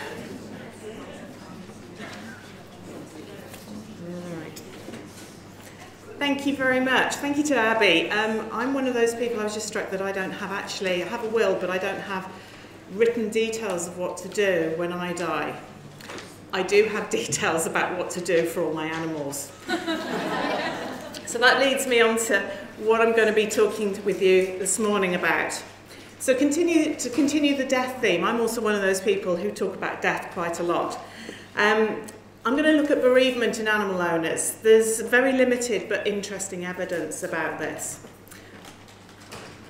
Right. Thank you very much. Thank you to Abby. I'm one of those people, I was just struck that I have a will, but I don't have written details of what to do when I die. I do have details about what to do for all my animals. So that leads me on to what I'm going to be talking with you this morning about. So to continue the death theme, I'm also one of those people who talk about death quite a lot. I'm going to look at bereavement in animal owners. There's very limited but interesting evidence about this.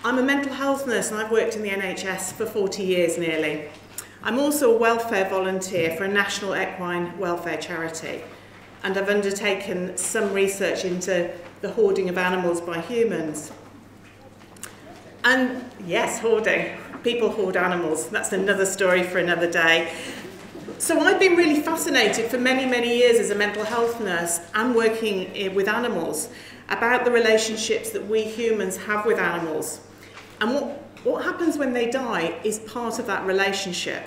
I'm a mental health nurse and I've worked in the NHS for 40 years nearly. I'm also a welfare volunteer for a national equine welfare charity, and I've undertaken some research into the hoarding of animals by humans. And yes, hoarding. People hoard animals. That's another story for another day. So I've been really fascinated for many, many years as a mental health nurse and working with animals about the relationships that we humans have with animals. And what happens when they die is part of that relationship.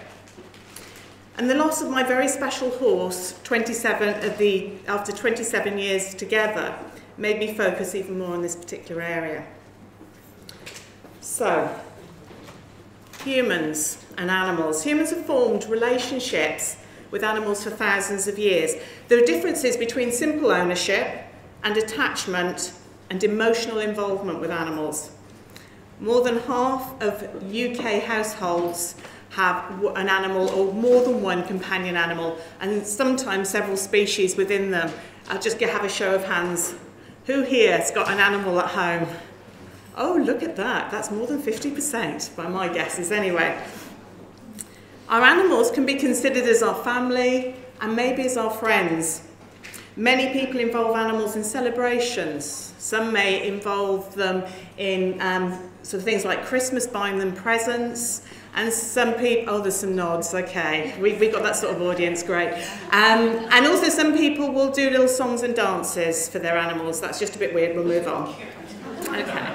And the loss of my very special horse, after 27 years together, made me focus even more on this particular area. So, humans and animals. Humans have formed relationships with animals for thousands of years. There are differences between simple ownership and attachment and emotional involvement with animals. More than half of UK households have an animal or more than one companion animal, and sometimes several species within them. I'll just have a show of hands. Who here has got an animal at home? Oh, look at that. That's more than 50% by my guesses anyway. Our animals can be considered as our family and maybe as our friends. Many people involve animals in celebrations. Some may involve them in sort of things like Christmas, buying them presents. And some people, oh, there's some nods, okay. We've got that sort of audience, great. And also some people will do little songs and dances for their animals. That's just a bit weird, we'll move on. Okay.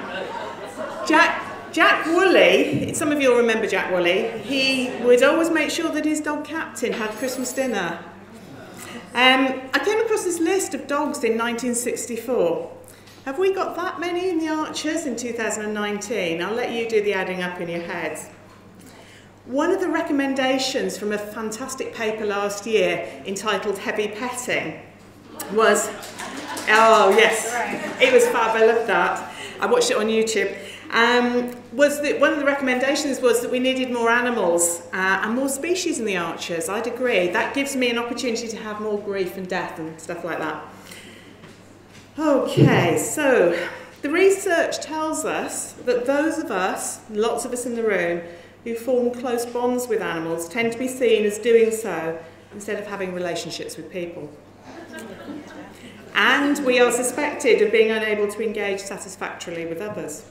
Jack Woolley, some of you will remember Jack Woolley, he would always make sure that his dog Captain had Christmas dinner. I came across this list of dogs in 1964. Have we got that many in the Archers in 2019? I'll let you do the adding up in your heads. One of the recommendations from a fantastic paper last year entitled Heavy Petting was, oh yes, it was fab, I loved that. I watched it on YouTube. Was that one of the recommendations was that we needed more animals and more species in the Archers. I'd agree. That gives me an opportunity to have more grief and death and stuff like that. Okay, so the research tells us that those of us, lots of us in the room, who form close bonds with animals tend to be seen as doing so instead of having relationships with people. And we are suspected of being unable to engage satisfactorily with others.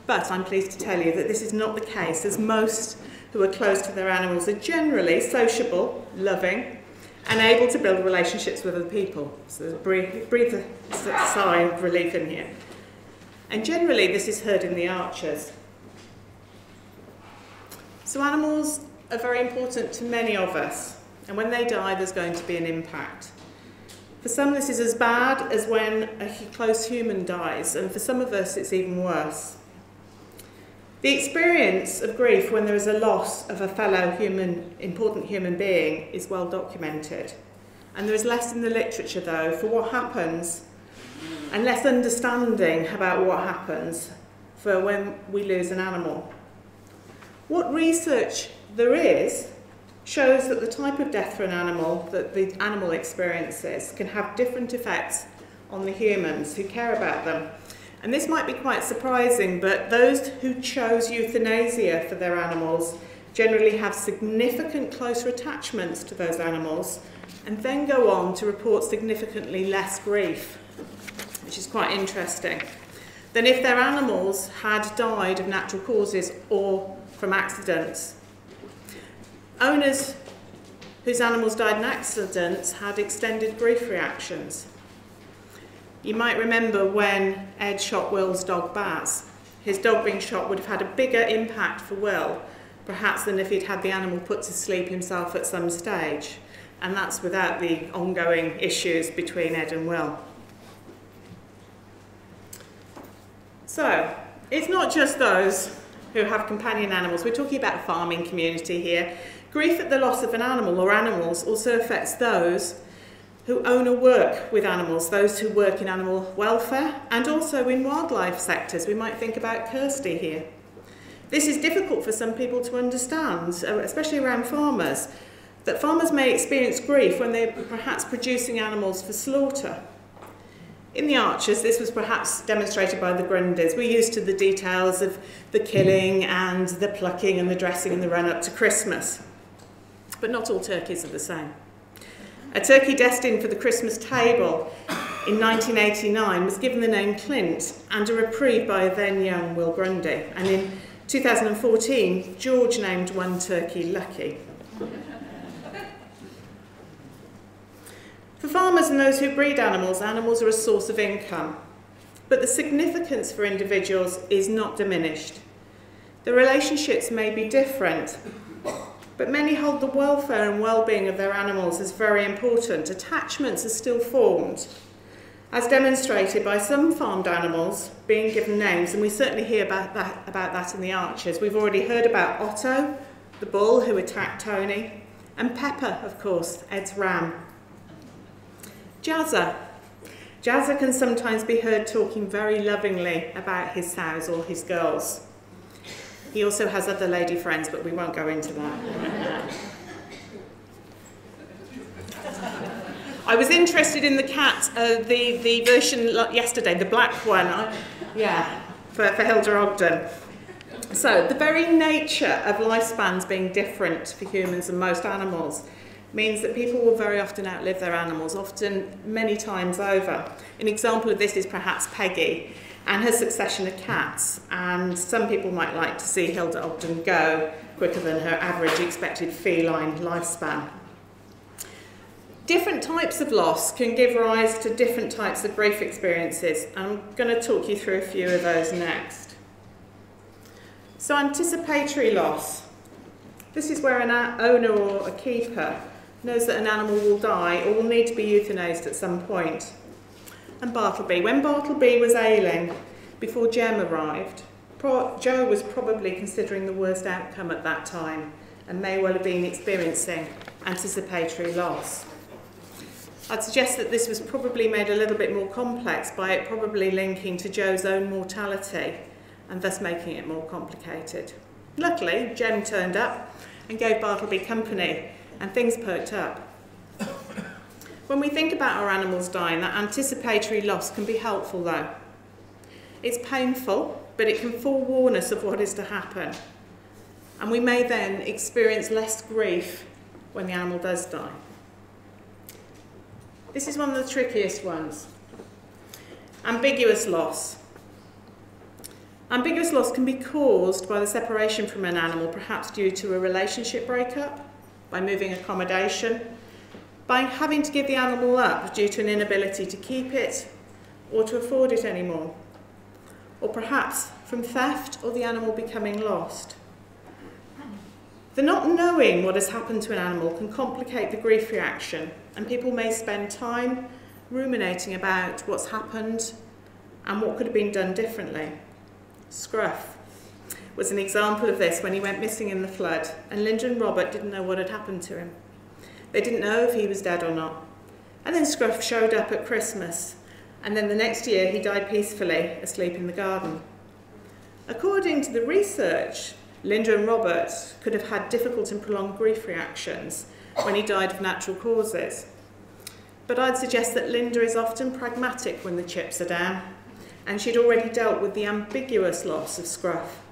But I'm pleased to tell you that this is not the case, as most who are close to their animals are generally sociable, loving, and able to build relationships with other people. So breathe a sigh of relief in here. And generally this is heard in the Archers. So animals are very important to many of us, and when they die there's going to be an impact. For some this is as bad as when a close human dies, and for some of us it's even worse. The experience of grief when there is a loss of a fellow important human being is well documented. And there is less in the literature though for what happens, and less understanding about what happens for when we lose an animal. What research there is shows that the type of death for an animal that the animal experiences can have different effects on the humans who care about them. And this might be quite surprising, but those who chose euthanasia for their animals generally have significant closer attachments to those animals and then go on to report significantly less grief, which is quite interesting, than if their animals had died of natural causes or from accidents. Owners whose animals died in accidents had extended grief reactions. You might remember when Ed shot Will's dog Baz. His dog being shot would have had a bigger impact for Will, perhaps than if he'd had the animal put to sleep himself at some stage. And that's without the ongoing issues between Ed and Will. So, it's not just those who have companion animals. We're talking about a farming community here. Grief at the loss of an animal or animals also affects those who own or work with animals, those who work in animal welfare and also in wildlife sectors. We might think about Kirsty here. This is difficult for some people to understand, especially around farmers, that farmers may experience grief when they're perhaps producing animals for slaughter. In the Archers, this was perhaps demonstrated by the Grundys. We're used to the details of the killing and the plucking and the dressing and the run-up to Christmas. But not all turkeys are the same. A turkey destined for the Christmas table in 1989 was given the name Clint and a reprieve by a then young Will Grundy. And in 2014, George named one turkey Lucky. For farmers and those who breed animals, animals are a source of income. But the significance for individuals is not diminished. The relationships may be different, But many hold the welfare and well-being of their animals as very important. Attachments are still formed, as demonstrated by some farmed animals being given names, and we certainly hear about that in the Archers. We've already heard about Otto, the bull who attacked Tony, and Pepper, of course, Ed's ram. Jazza. Jazza can sometimes be heard talking very lovingly about his sows or his girls. He also has other lady friends, but we won't go into that. I was interested in the cat, the version yesterday, the black one, for Hilda Ogden. So the very nature of lifespans being different for humans and most animals means that people will very often outlive their animals, often many times over. An example of this is perhaps Peggy and her succession of cats, and some people might like to see Hilda Ogden go quicker than her average expected feline lifespan. Different types of loss can give rise to different types of grief experiences, and I'm going to talk you through a few of those next. So anticipatory loss. This is where an owner or a keeper knows that an animal will die or will need to be euthanized at some point. And Bartleby. When Bartleby was ailing before Jem arrived, Joe was probably considering the worst outcome at that time and may well have been experiencing anticipatory loss. I'd suggest that this was probably made a little bit more complex by it probably linking to Joe's own mortality and thus making it more complicated. Luckily, Jem turned up and gave Bartleby company and things perked up. When we think about our animals dying, that anticipatory loss can be helpful though. It's painful, but it can forewarn us of what is to happen. And we may then experience less grief when the animal does die. This is one of the trickiest ones. Ambiguous loss. Ambiguous loss can be caused by the separation from an animal, perhaps due to a relationship breakup, by moving accommodation, by having to give the animal up due to an inability to keep it or to afford it anymore, or perhaps from theft or the animal becoming lost. The not knowing what has happened to an animal can complicate the grief reaction, and people may spend time ruminating about what's happened and what could have been done differently. Scruff was an example of this when he went missing in the flood, and Linda and Robert didn't know what had happened to him. They didn't know if he was dead or not. And then Scruff showed up at Christmas, and then the next year he died peacefully, asleep in the garden. According to the research, Linda and Robert could have had difficult and prolonged grief reactions when he died of natural causes. But I'd suggest that Linda is often pragmatic when the chips are down, and she'd already dealt with the ambiguous loss of Scruff.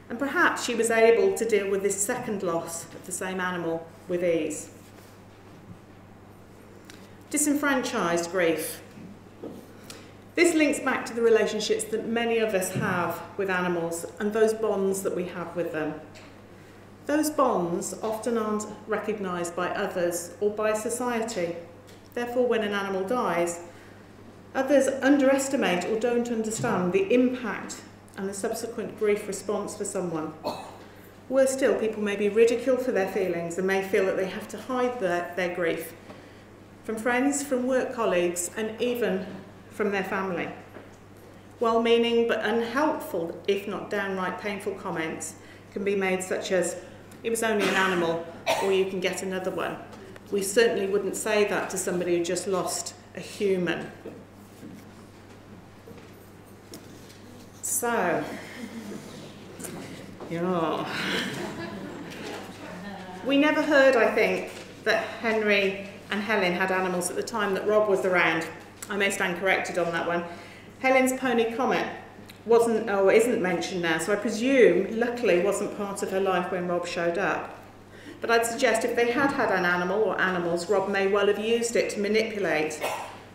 And perhaps she was able to deal with this second loss of the same animal with ease. Disenfranchised grief. This links back to the relationships that many of us have with animals and those bonds that we have with them. Those bonds often aren't recognised by others or by society. Therefore, when an animal dies, others underestimate or don't understand the impact and the subsequent grief response for someone. Worse still, people may be ridiculed for their feelings and may feel that they have to hide their grief from friends, from work colleagues, and even from their family. Well-meaning but unhelpful, if not downright painful comments can be made, such as, "It was only an animal," or "You can get another one." We certainly wouldn't say that to somebody who just lost a human. So, we never heard, I think, that Henry and Helen had animals at the time that Rob was around. I may stand corrected on that one. Helen's pony Comet isn't mentioned now, so I presume, luckily, wasn't part of her life when Rob showed up. But I'd suggest if they had had an animal or animals, Rob may well have used it to manipulate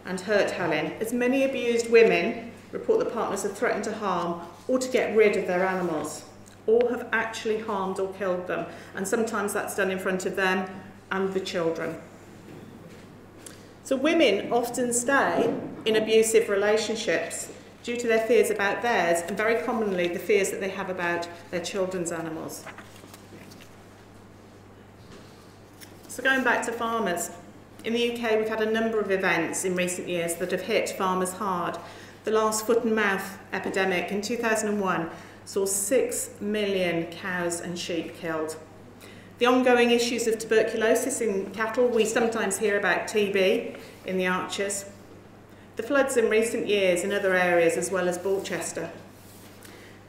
and hurt Helen, as many abused women report that partners have threatened to harm or to get rid of their animals, or have actually harmed or killed them, and sometimes that's done in front of them and the children. So women often stay in abusive relationships due to their fears about theirs, and very commonly the fears that they have about their children's animals. So going back to farmers, in the UK we've had a number of events in recent years that have hit farmers hard. The last foot and mouth epidemic in 2001 saw 6 million cows and sheep killed. The ongoing issues of tuberculosis in cattle, we sometimes hear about TB in the Archers. The floods in recent years in other areas as well as Borsetshire.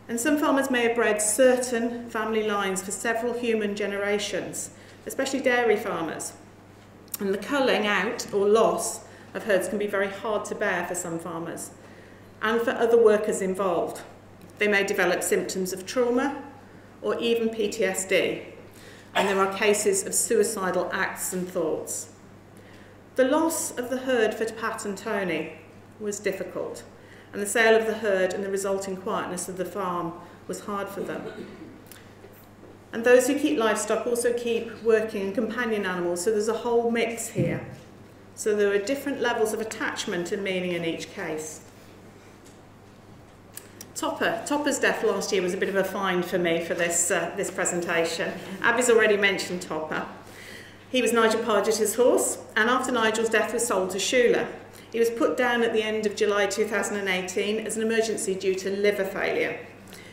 And some farmers may have bred certain family lines for several human generations, especially dairy farmers. And the culling out or loss of herds can be very hard to bear for some farmers and for other workers involved. They may develop symptoms of trauma or even PTSD, and there are cases of suicidal acts and thoughts. The loss of the herd for Pat and Tony was difficult, and the sale of the herd and the resulting quietness of the farm was hard for them. And those who keep livestock also keep working and companion animals, so there's a whole mix here. So there are different levels of attachment and meaning in each case. Topper's death last year was a bit of a find for me for this presentation. Abby's already mentioned Topper. He was Nigel Pargeter's horse, and after Nigel's death was sold to Shula. He was put down at the end of July 2018 as an emergency due to liver failure.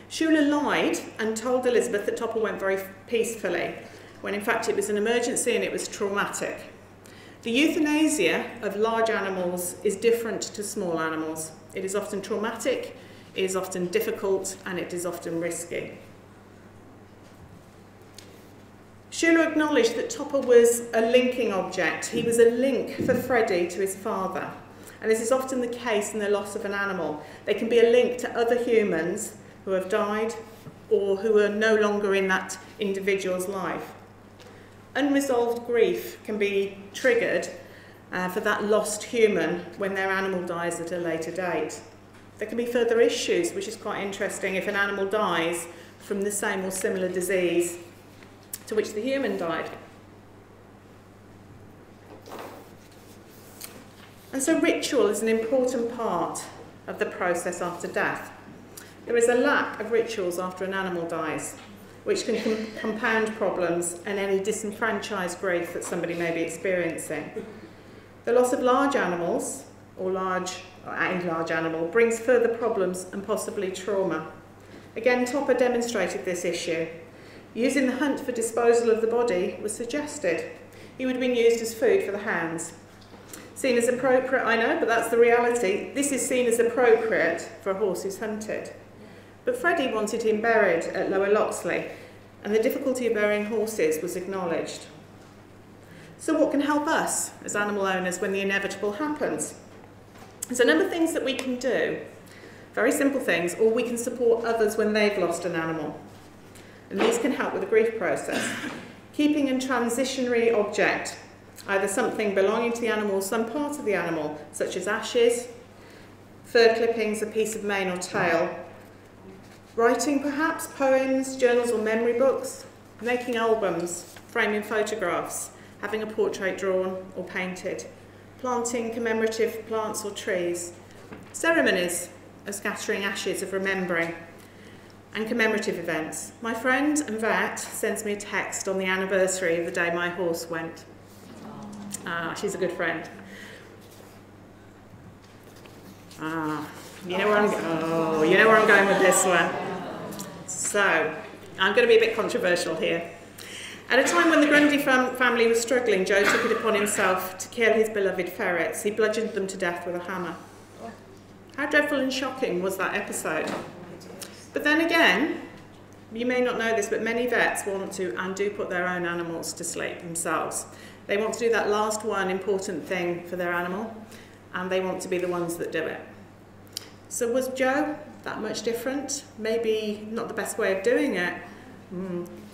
Shula lied and told Elizabeth that Topper went very peacefully, when in fact it was an emergency and it was traumatic. The euthanasia of large animals is different to small animals. It is often traumatic, it is often difficult, and it is often risky. Shula acknowledged that Topper was a linking object. He was a link for Freddie to his father. And this is often the case in the loss of an animal. They can be a link to other humans who have died or who are no longer in that individual's life. Unresolved grief can be triggered for that lost human when their animal dies at a later date. There can be further issues, which is quite interesting, if an animal dies from the same or similar disease to which the human died. And so ritual is an important part of the process after death. There is a lack of rituals after an animal dies, which can compound problems and any disenfranchised grief that somebody may be experiencing. The loss of large animals, or a large animal, brings further problems and possibly trauma. Again, Topper demonstrated this issue. Using the hunt for disposal of the body was suggested. He would have been used as food for the hounds. Seen as appropriate, I know, but that's the reality. This is seen as appropriate for a horse who's hunted. But Freddie wanted him buried at Lower Loxley, and the difficulty of burying horses was acknowledged. So what can help us as animal owners when the inevitable happens? There's a number of things that we can do, very simple things, or we can support others when they've lost an animal. And these can help with the grief process. Keeping a transitionary object, either something belonging to the animal or some part of the animal, such as ashes, fur clippings, a piece of mane or tail. Writing perhaps, poems, journals or memory books. Making albums, framing photographs, having a portrait drawn or painted. Planting commemorative plants or trees. Ceremonies of scattering ashes, of remembering. And commemorative events. My friend and vet sends me a text on the anniversary of the day my horse went. She's a good friend. You know where I'm going with this one. So, I'm going to be a bit controversial here. At a time when the Grundy family was struggling, Joe took it upon himself to kill his beloved ferrets. He bludgeoned them to death with a hammer. How dreadful and shocking was that episode? But then again, you may not know this, but many vets want to and do put their own animals to sleep themselves. They want to do that last one important thing for their animal, and they want to be the ones that do it. So was Joe that much different? Maybe not the best way of doing it.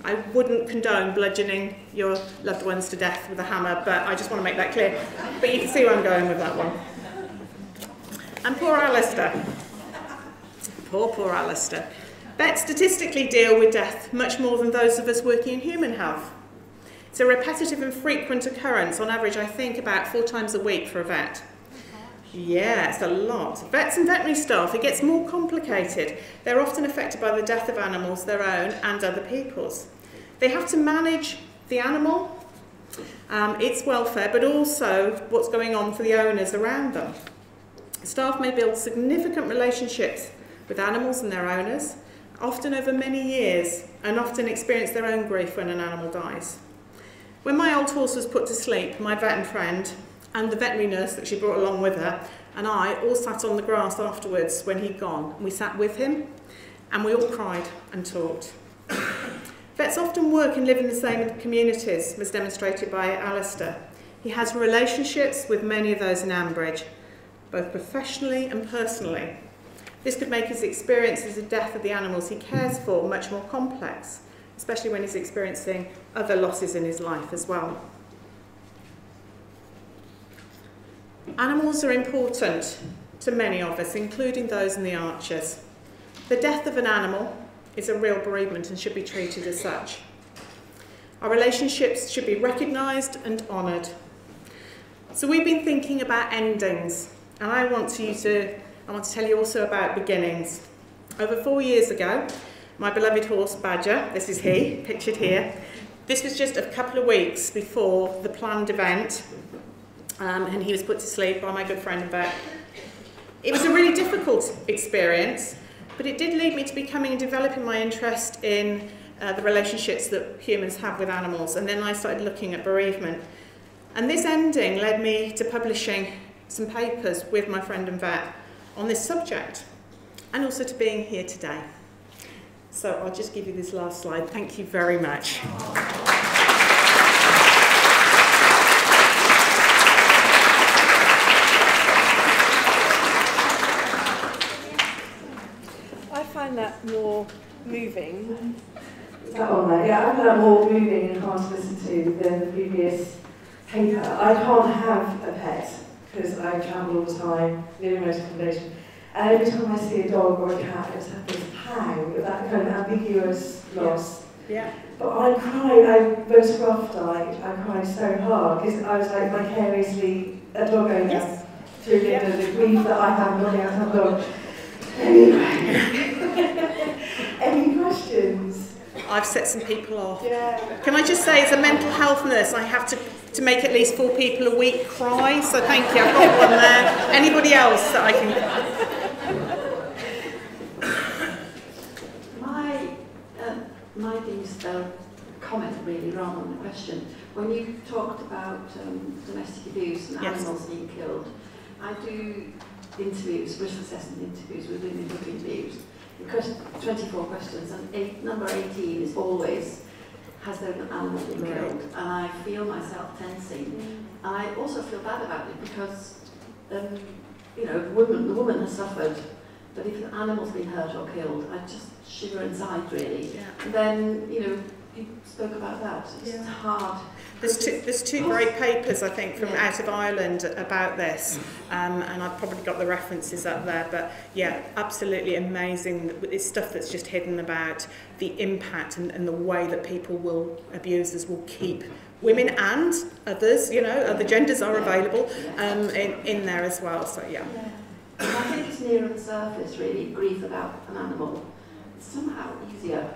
I wouldn't condone bludgeoning your loved ones to death with a hammer, but I just want to make that clear. But you can see where I'm going with that one. And poor Alistair. Poor Alistair. Vets statistically deal with death much more than those of us working in human health. It's a repetitive and frequent occurrence, on average, I think, about 4 times a week for a vet. Yeah, it's a lot. Vets and veterinary staff, it gets more complicated. They're often affected by the death of animals, their own and other people's. They have to manage the animal, its welfare, but also what's going on for the owners around them. Staff may build significant relationships with animals and their owners, often over many years, and often experience their own grief when an animal dies. When my old horse was put to sleep, my vet and friend, and the veterinary nurse that she brought along with her, and I all sat on the grass afterwards when he'd gone. We sat with him, and we all cried and talked. Vets often work and live in the same communities, as demonstrated by Alistair. He has relationships with many of those in Ambridge, both professionally and personally. This could make his experiences of death of the animals he cares for much more complex, especially when he's experiencing other losses in his life as well. Animals are important to many of us, including those in the Archers. The death of an animal is a real bereavement and should be treated as such. Our relationships should be recognised and honoured. So we've been thinking about endings, and I want to tell you also about beginnings. Over 4 years ago, my beloved horse Badger, this is he, pictured here, this was just a couple of weeks before the planned event, and he was put to sleep by my good friend and vet. It was a really difficult experience, but it did lead me to becoming and developing my interest in the relationships that humans have with animals, and then I started looking at bereavement. And this ending led me to publishing some papers with my friend and vet on this subject, and also to being here today. So I'll just give you this last slide. Thank you very much. I find that more moving. That one there, yeah, I find that more moving and hard to listen to than the previous paper. I can't have a pet because I travel all the time, live in most accommodation. And every time I see a dog or a cat, I just have this pang of that kind of ambiguous loss. Yeah. But I cried, when Scruff died, I cried so hard because I was like vicariously a dog owner. Yes. Through the grief that I have looking at a dog. Anyway. Any questions? I've set some people off. Yeah. Can I just say, as a mental health nurse, I have to make at least 4 people a week cry, so thank you, I've got one there. Anybody else that I can... My thing is a comment really rather than a question. When you talked about domestic abuse and animals being killed, I do interviews, risk assessment interviews with women who've been abused. 24 questions, and number 18 is always, has there an animal been killed? And I feel myself tensing. And I also feel bad about it because, you know, the woman has suffered, but if an animal's been hurt or killed, I just shiver inside really. Yeah. And then, you know, you spoke about that. It's hard. There's two great papers, I think, from out of Ireland about this, and I've probably got the references up there, but yeah, absolutely amazing. It's stuff that's just hidden about the impact and the way that people will, abusers will keep women and others, you know, other genders are available in there as well, so yeah. I think it's nearer the surface, really, grief about an animal. It's somehow easier.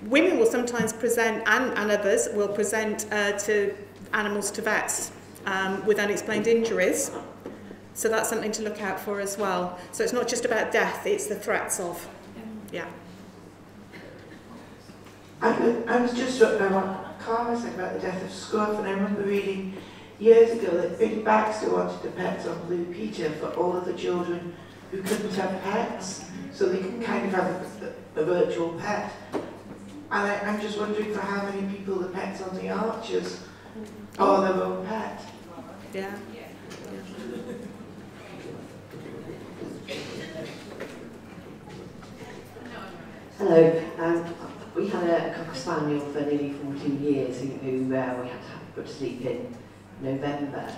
Women will sometimes present, and others will present to animals to vets with unexplained injuries. So that's something to look out for as well. So it's not just about death, it's the threats of. Yeah. I was just struck by what Carla said about the death of Scruff, and I remember reading years ago that Big Baxter wanted a pet on Blue Peter for all of the children who couldn't have pets, so they could kind of have a virtual pet. And I'm just wondering for how many people the pets on the Archers are their own pet. Yeah. Hello. We had a Cocker Spaniel for nearly 14 years who we had to put to sleep in November.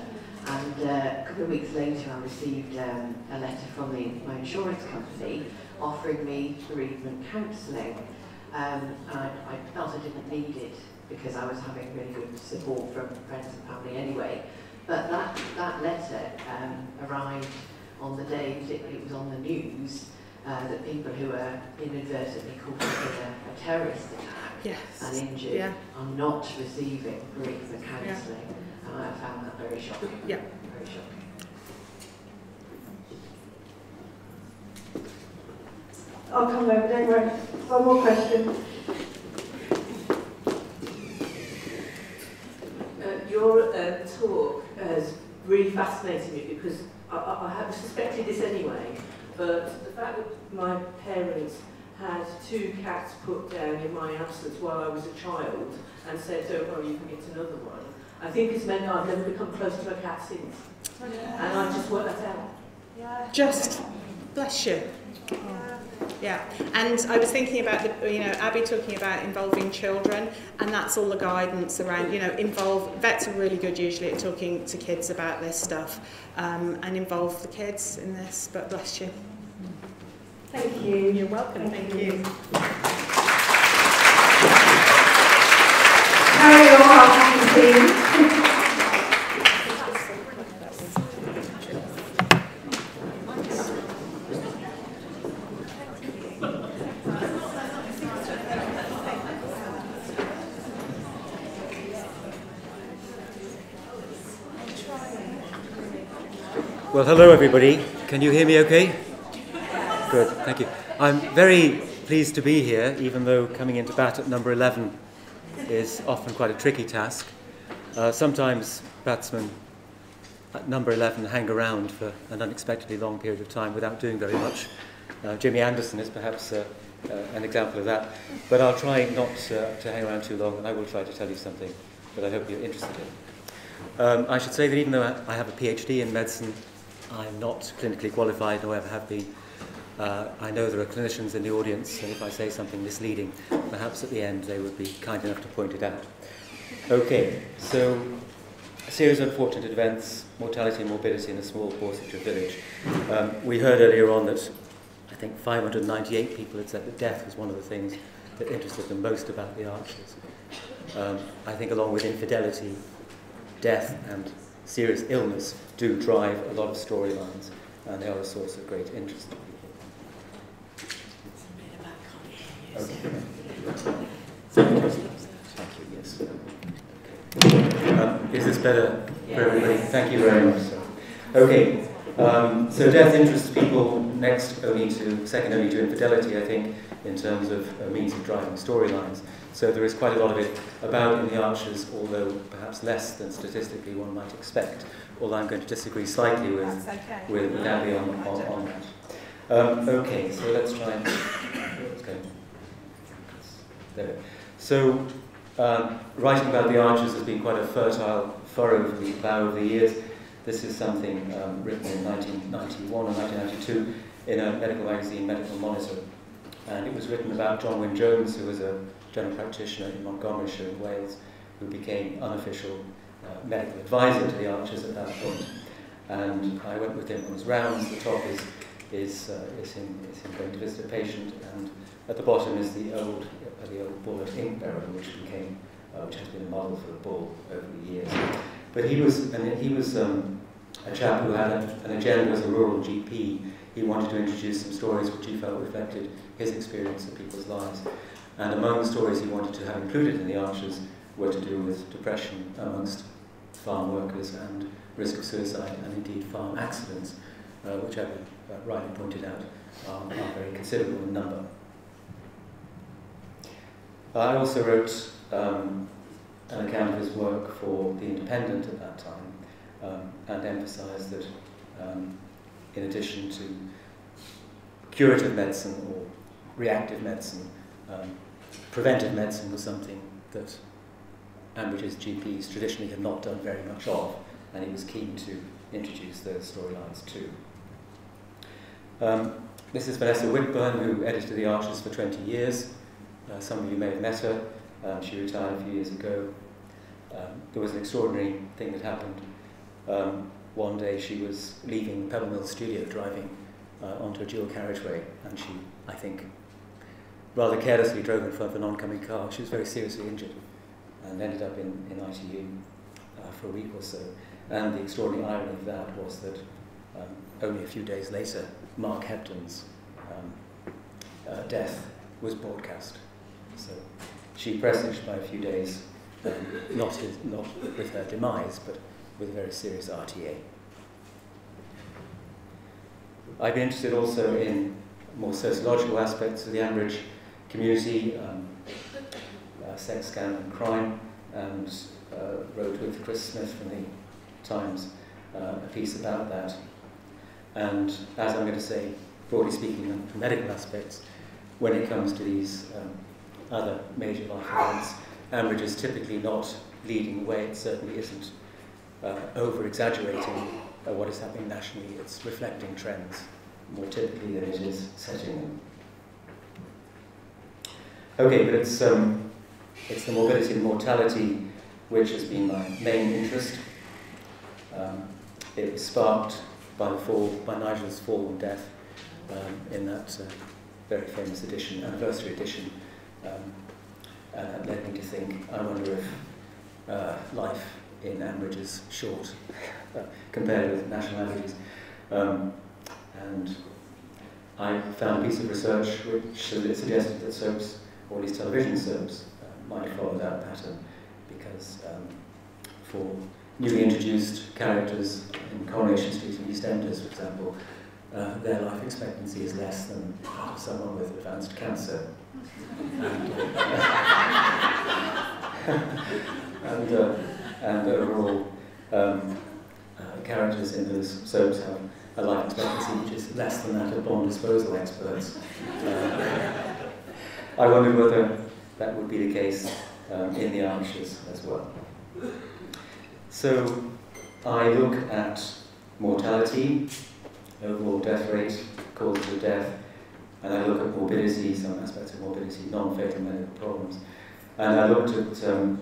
And a couple of weeks later I received a letter from my insurance company offering me bereavement counselling. And I felt I didn't need it because I was having really good support from friends and family anyway. But that letter arrived on the day that it was on the news, that people who are inadvertently caught up in a terrorist attack and injured are not receiving grief and counselling. And I found that very shocking. Yeah. Very shocking. I'll come over, don't worry. One more question. Your talk has really fascinated me because I have suspected this anyway, but the fact that my parents had 2 cats put down in my absence while I was a child and said, don't worry, you can get another one, I think it's meant I've never become close to a cat since. Yeah. And I just worked that out. Yeah. Just, bless you. Yeah, and I was thinking about Abby talking about involving children, and that's all the guidance around, vets are really good usually at talking to kids about this stuff, and involve the kids in this, but bless you. Thank you. You're welcome, thank you. Carry on, I'll have to see. Well, hello everybody. Can you hear me okay? Good, thank you. I'm very pleased to be here, even though coming into bat at number 11 is often quite a tricky task. Sometimes batsmen at number 11 hang around for an unexpectedly long period of time without doing very much. Jimmy Anderson is perhaps an example of that. But I'll try not to hang around too long, and I will try to tell you something that I hope you're interested in. I should say that even though I have a PhD in medicine, I'm not clinically qualified, nor ever have been. I know there are clinicians in the audience, and if I say something misleading, perhaps at the end they would be kind enough to point it out. Okay, so a series of unfortunate events, mortality and morbidity in a small Borsetshire village. We heard earlier on that I think 598 people had said that death was one of the things that interested them most about the Archers. I think along with infidelity, death and serious illness do drive a lot of storylines, and they are a source of great interest to people. Okay. Thank you, yes. Okay. Is this better for everybody? Thank you very much. Okay, so death interests people second only to infidelity, I think, in terms of a means of driving storylines. So there is quite a lot of it about in the Archers, although perhaps less than statistically one might expect. Although I'm going to disagree slightly with Abby on that. Okay, so let's try and... Okay. There. So, writing about the Archers has been quite a fertile furrow for the plough over the years. This is something written in 1991 or 1992 in a medical magazine, Medical Monitor. And it was written about Bronwen Williams, who was a general practitioner in Montgomeryshire in Wales, who became unofficial medical advisor to the Archers at that point. And I went with him on his rounds. The top is him going to visit a patient, and at the bottom is the old bull at ink barrel, which has been a model for a bull over the years. But he was a chap who had an agenda as a rural GP. He wanted to introduce some stories which he felt reflected his experience of people's lives. And among the stories he wanted to have included in the Archers were to do with depression amongst farm workers and risk of suicide, and indeed farm accidents, which I've rightly pointed out are very considerable in number. I also wrote an account of his work for The Independent at that time, and emphasised that in addition to curative medicine or reactive medicine, preventive medicine was something that Ambridge's GPs traditionally had not done very much of, and he was keen to introduce those storylines too. This is Vanessa Whitburn, who edited The Archers for 20 years. Some of you may have met her. She retired a few years ago. There was an extraordinary thing that happened. One day she was leaving Pebble Mill Studio, driving onto a dual carriageway, and she, I think, rather carelessly drove in front of an oncoming car. She was very seriously injured and ended up in ITU for a week or so. And the extraordinary irony of that was that only a few days later, Mark Hepton's death was broadcast. So she presaged by a few days, not with her demise, but with a very serious RTA. I've been interested also in more sociological aspects of the Ambridge community, sex, scandal and crime, and wrote with Chris Smith from the Times a piece about that. And as I'm going to say, broadly speaking, on medical aspects, when it comes to these other major life events, Ambridge is typically not leading the way. It certainly isn't over-exaggerating what is happening nationally. It's reflecting trends more typically than it is setting them. Okay, but it's the morbidity and mortality which has been my main interest. It was sparked by Nigel's fall and death in that very famous edition, anniversary edition, and that led me to think, I wonder if life in Ambridge is short compared with national averages. And I found a piece of research which suggested that soaps, or at least television soaps, might follow that pattern, because for newly introduced characters in Coronation Street and EastEnders, for example, their life expectancy is less than that of someone with advanced cancer. And overall, characters in those soaps have a life expectancy which is less than that of bomb disposal experts. I wondered whether that would be the case in the Archers as well. So I look at mortality, overall death rate, causes of death, and I look at morbidity, some aspects of morbidity, non-fatal medical problems. And I looked at an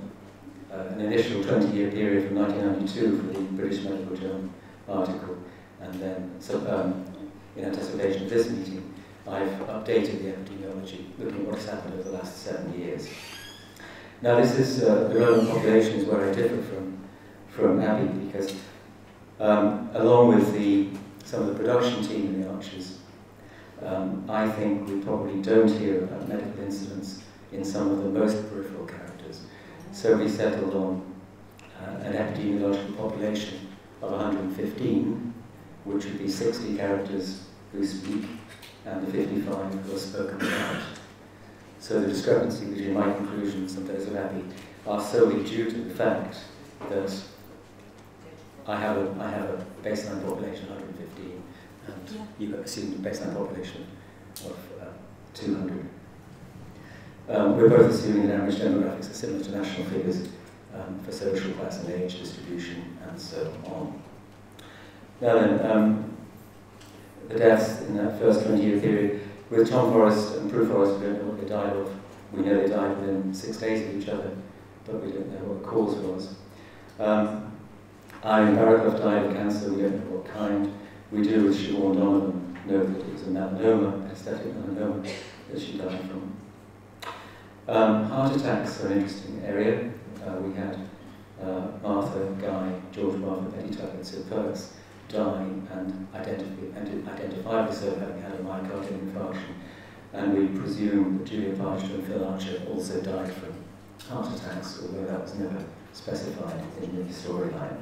initial 20-year period from 1992 for the British Medical Journal article, and then in anticipation of this meeting, I've updated the epidemiology, looking at what has happened over the last 7 years. Now this is, the relevant population is where I differ from Abby, because along with some of the production team in the Archers, I think we probably don't hear about medical incidents in some of the most peripheral characters. So we settled on an epidemiological population of 115, which would be 60 characters who speak and the 55 who are spoken about. So the discrepancy between my conclusions and those of Abby are solely due to the fact that I have a baseline population of 115, and you assumed a baseline population of 200. We're both assuming that average demographics are similar to national figures for social class and age distribution and so on. Now then, the deaths in that first 20-year period, with Tom Forrest and Prue Forrest, we don't know what they died of. We know they died within 6 days of each other, but we don't know what the cause was. Irene Barraclough died of cancer, we don't know what kind. We do, with Siobhan Donovan, know that it was a melanoma, metastatic melanoma, that she died from. Heart attacks are an interesting area. We had Martha, Guy, George Martha, Betty Tucker, Sir Perks die and identifiably so having had a myocardial infarction. And we presume that Julia Partridge and Phil Archer also died from heart attacks, although that was never specified in the storyline.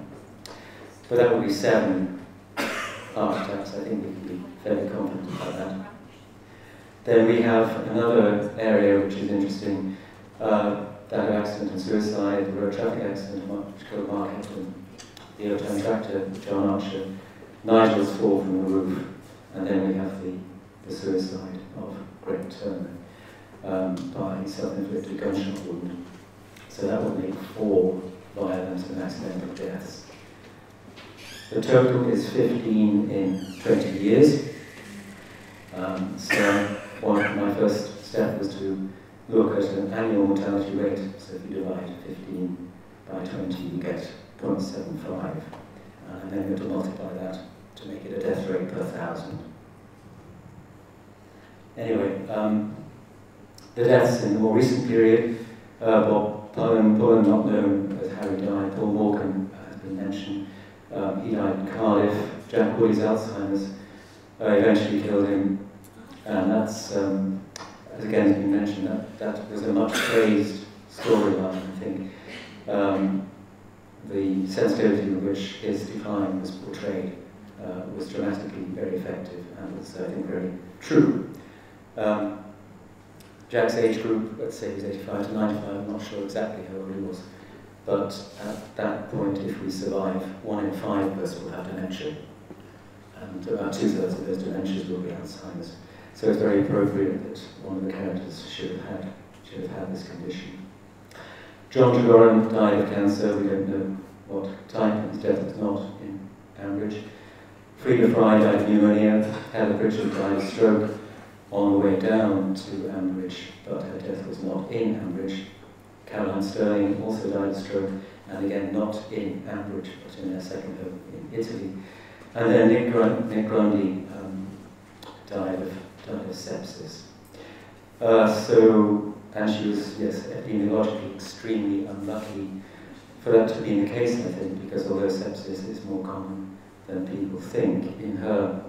But that would be 7 heart attacks. I think we can be fairly confident about that. Then we have another area which is interesting, that of accident and suicide, the road traffic accident which killed Mark Hepton, the overturned tractor, John Archer, Nigel's fall from the roof, and then we have the suicide of Greg Turner by self-inflicted gunshot wound. So that would make 4 violent and accidental deaths. The total is 15 in 20 years. So my first step was to look at an annual mortality rate. So if you divide 15 by 20, you get 0.75. And then you have to multiply that to make it a death rate per 1,000. Anyway, the deaths in the more recent period, Bob Pullen, not known as Harry died, Paul Morgan has been mentioned. He died in Cardiff. Jack Woolley's Alzheimer's eventually killed him. And that's, as again has been mentioned, that was a much praised storyline, I think. The sensitivity with which his decline was portrayed was dramatically very effective and was, I think, very true. Jack's age group, let's say he was 85 to 95, I'm not sure exactly how old he was, but at that point, if we survive, 1 in 5 of us will have dementia, and about 2/3 of those dementias will be Alzheimer's. So it's very appropriate that one of the characters should have had this condition. John Tregoran died of cancer. We don't know what type. His death was not in Ambridge. Frida Fry died of pneumonia. Helen Pritchard died of stroke on the way down to Ambridge, but her death was not in Ambridge. Caroline Sterling also died of stroke, and again not in Ambridge, but in their second home in Italy. And then Nick Grundy died of sepsis. And she was, yes, epidemiologically extremely unlucky for that to be the case, I think, because although sepsis is more common than people think, in her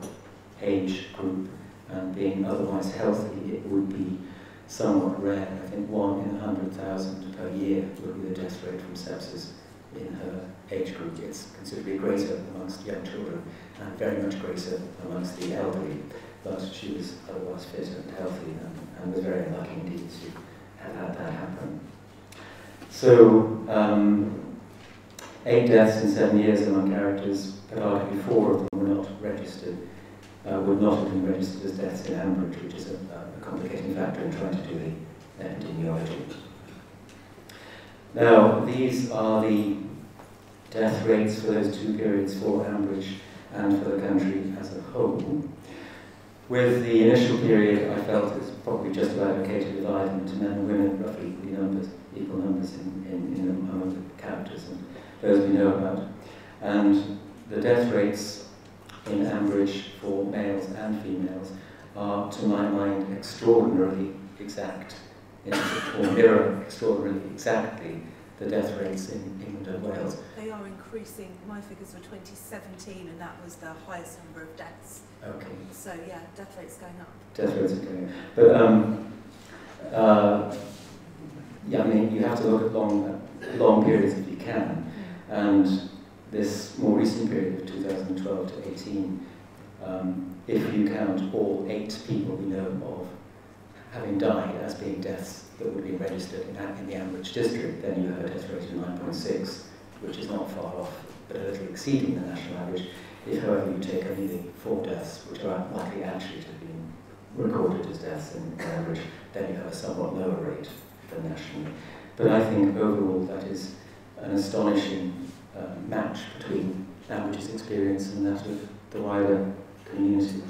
age group and being otherwise healthy, it would be somewhat rare. I think 1 in 100,000 per year would be the death rate from sepsis in her age group. It's considerably greater amongst young children and very much greater amongst the elderly, but she was otherwise fit and healthy and was very unlucky indeed to have had that happen. So, 8 deaths in 7 years among characters, but arguably 4 of them were not registered, would not have been registered as deaths in Ambridge, which is a complicating factor in trying to do the epidemiology. Now, these are the death rates for those 2 periods for Ambridge and for the country as a whole. With the initial period, I felt it's probably just about okay to divide them into men and women, roughly equal numbers among the characters and those we know about. And the death rates in Ambridge for males and females are, to my mind, extraordinarily exact, or mirror extraordinarily exactly the death rates in England and Wales. They are increasing. My figures were 2017, and that was the highest number of deaths. Okay. So yeah, death rates going up. Death rates are going up. But yeah, I mean, you have to look at long periods if you can. And this more recent period of 2012 to 18, if you count all 8 people we know of having died as being deaths that would be registered in the Ambridge district, then you have a death rate of 9.6, which is not far off, but a little exceeding the national average. If, however, you take only the 4 deaths, which are likely actually to have been recorded as deaths in Ambridge, then you have a somewhat lower rate than nationally. But I think overall that is an astonishing match between Ambridge's experience and that of the wider community.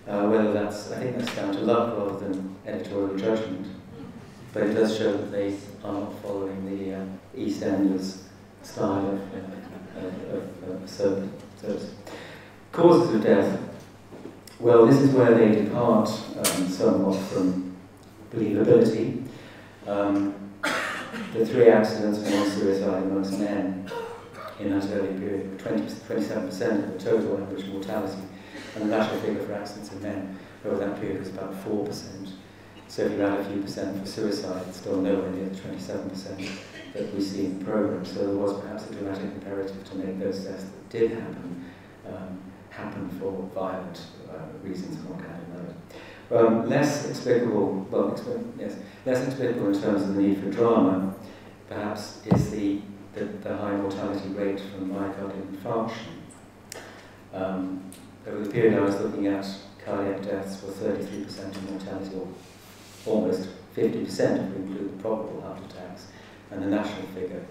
Whether that's, I think that's down to luck rather than editorial judgment, but it does show that they are not following the EastEnders style of service. Causes of death. Well, this is where they depart somewhat from believability. The 3 accidents of non-suicide amongst men in that early period were 27% of the total average mortality, and the national figure for accidents of men over that period was about 4%. So if you add a few percent for suicide, it's still nowhere near the 27% that we see in the programme. So there was perhaps a dramatic imperative to make those deaths that did happen for violent reasons of one kind or another. Less explicable, less explicable in terms of the need for drama, perhaps, is the high mortality rate from myocardial infarction. Over the period I was looking at, cardiac deaths were 33% of mortality, or almost 50% if we include the probable heart attacks, and the national figure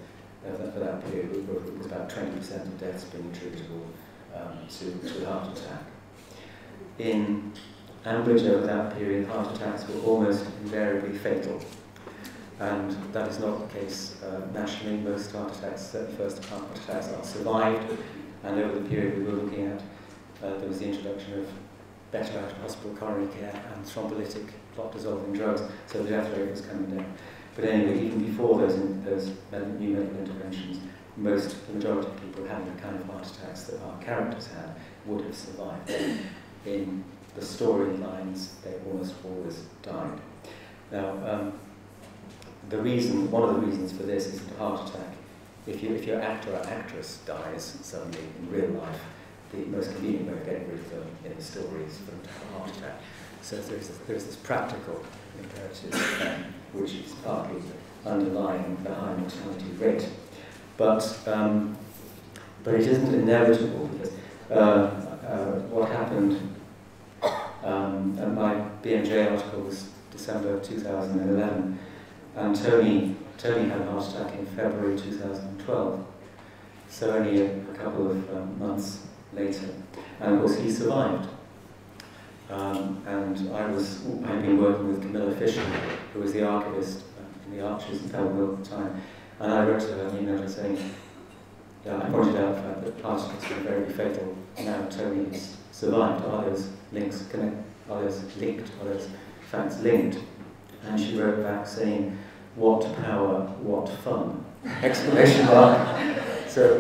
for that period was about 20% of deaths being attributable to heart attack. In Ambridge over that period, heart attacks were almost invariably fatal, and that is not the case nationally. Most heart attacks, first heart attacks, are survived, and over the period we were looking at, there was the introduction of better out-of-hospital coronary care and thrombolytic clot-dissolving drugs, so the death rate was coming down. But anyway, even before those new medical interventions, the majority of people having the kind of heart attacks that our characters had would have survived. In the storylines, they almost always died. Now, one of the reasons for this is that a heart attack, if your actor or actress dies suddenly in real life, the most convenient way of getting rid of them in the story is for them to have a heart attack. So there's this practical imperative, which is partly underlying the high mortality rate. But it isn't inevitable, because what happened, and my BMJ article was December 2011, and Tony had a heart attack in February 2012, so only a couple of months later. And of course he survived. And I'd been working with Camilla Fisher, who was the archivist in the Archers in Pebble at the time, and I wrote to her an email saying, I pointed out the fact that heart attacks were very fatal. Now Tony has survived. Are those links connect? Are those linked? Are those facts linked? And she wrote back saying, "What power, what fun!" Exclamation mark. So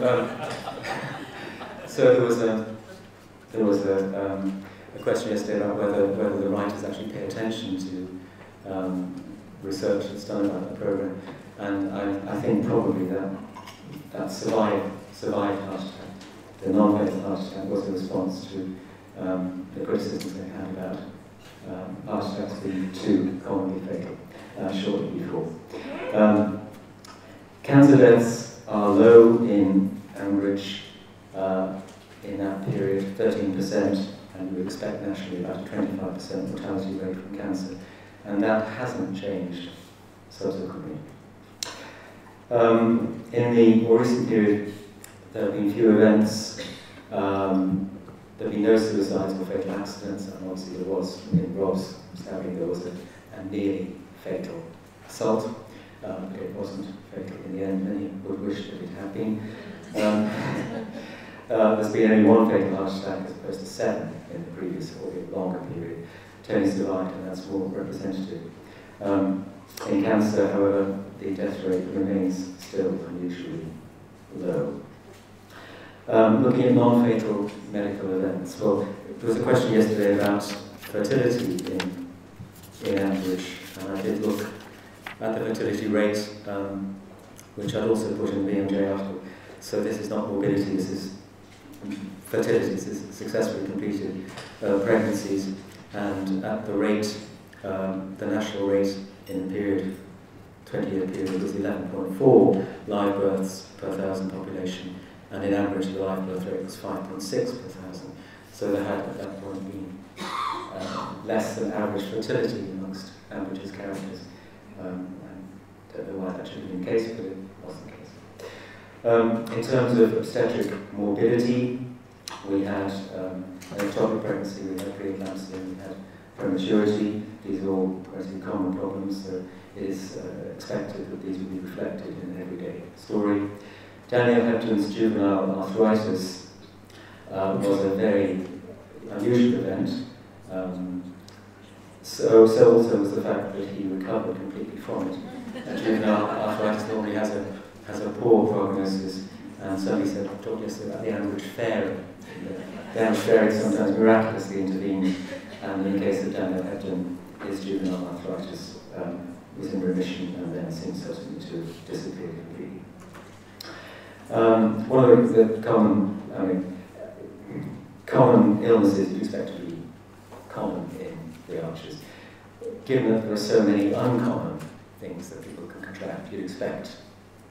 there was a question yesterday about whether the writers actually pay attention to research that's done about the program, and I think probably that survived heart attack, the non-fatal heart attack, was a response to the criticisms they had about heart attacks being too commonly fatal shortly before. Cancer deaths are low in Ambridge in that period, 13%, and we expect nationally about a 25% mortality rate from cancer, and that hasn't changed subsequently. In the more recent period, there have been few events. There have been no suicides or fatal accidents, and obviously there was, in Rob's stabbing, there was a nearly fatal assault, but it wasn't fatal in the end. Many would wish that it had been. There's been only one fatal heart attack as opposed to 7 in the previous or the longer period. Tony survived, and that's more representative. In cancer, however, the death rate remains still unusually low. Looking at non-fatal medical events, well, there was a question yesterday about fertility in Ambridge, and I did look at the fertility rate, which I'd also put in the BMJ article. So this is not morbidity, this is fertility, this is successfully completed pregnancies, and at the rate, the national rate in the period, 20-year period, was 11.4 live births per 1,000 population, and in Ambridge the live birth rate was 5.6 per 1,000. So there had at that point been less than average fertility amongst Ambridge's characters. I don't know why that should have been the case, but it wasn't the case. In terms of obstetric morbidity, we had ectopic pregnancy, we had preeclampsia, we had prematurity. These are all relatively common problems, so it is expected that these will be reflected in an everyday story. Daniel Hepton's juvenile arthritis was a very unusual event. So also was the fact that he recovered completely from it. Juvenile arthritis normally has a poor prognosis, and somebody said, I talked yesterday about the Ambridge fairy. The Ambridge fairy sometimes miraculously intervened, and in the case of Daniel Hepton, his juvenile arthritis was in remission and then seems certainly to have disappeared completely. One of the common illnesses you'd expect to be common in the Archers. Given that there are so many uncommon things that people can contract, you'd expect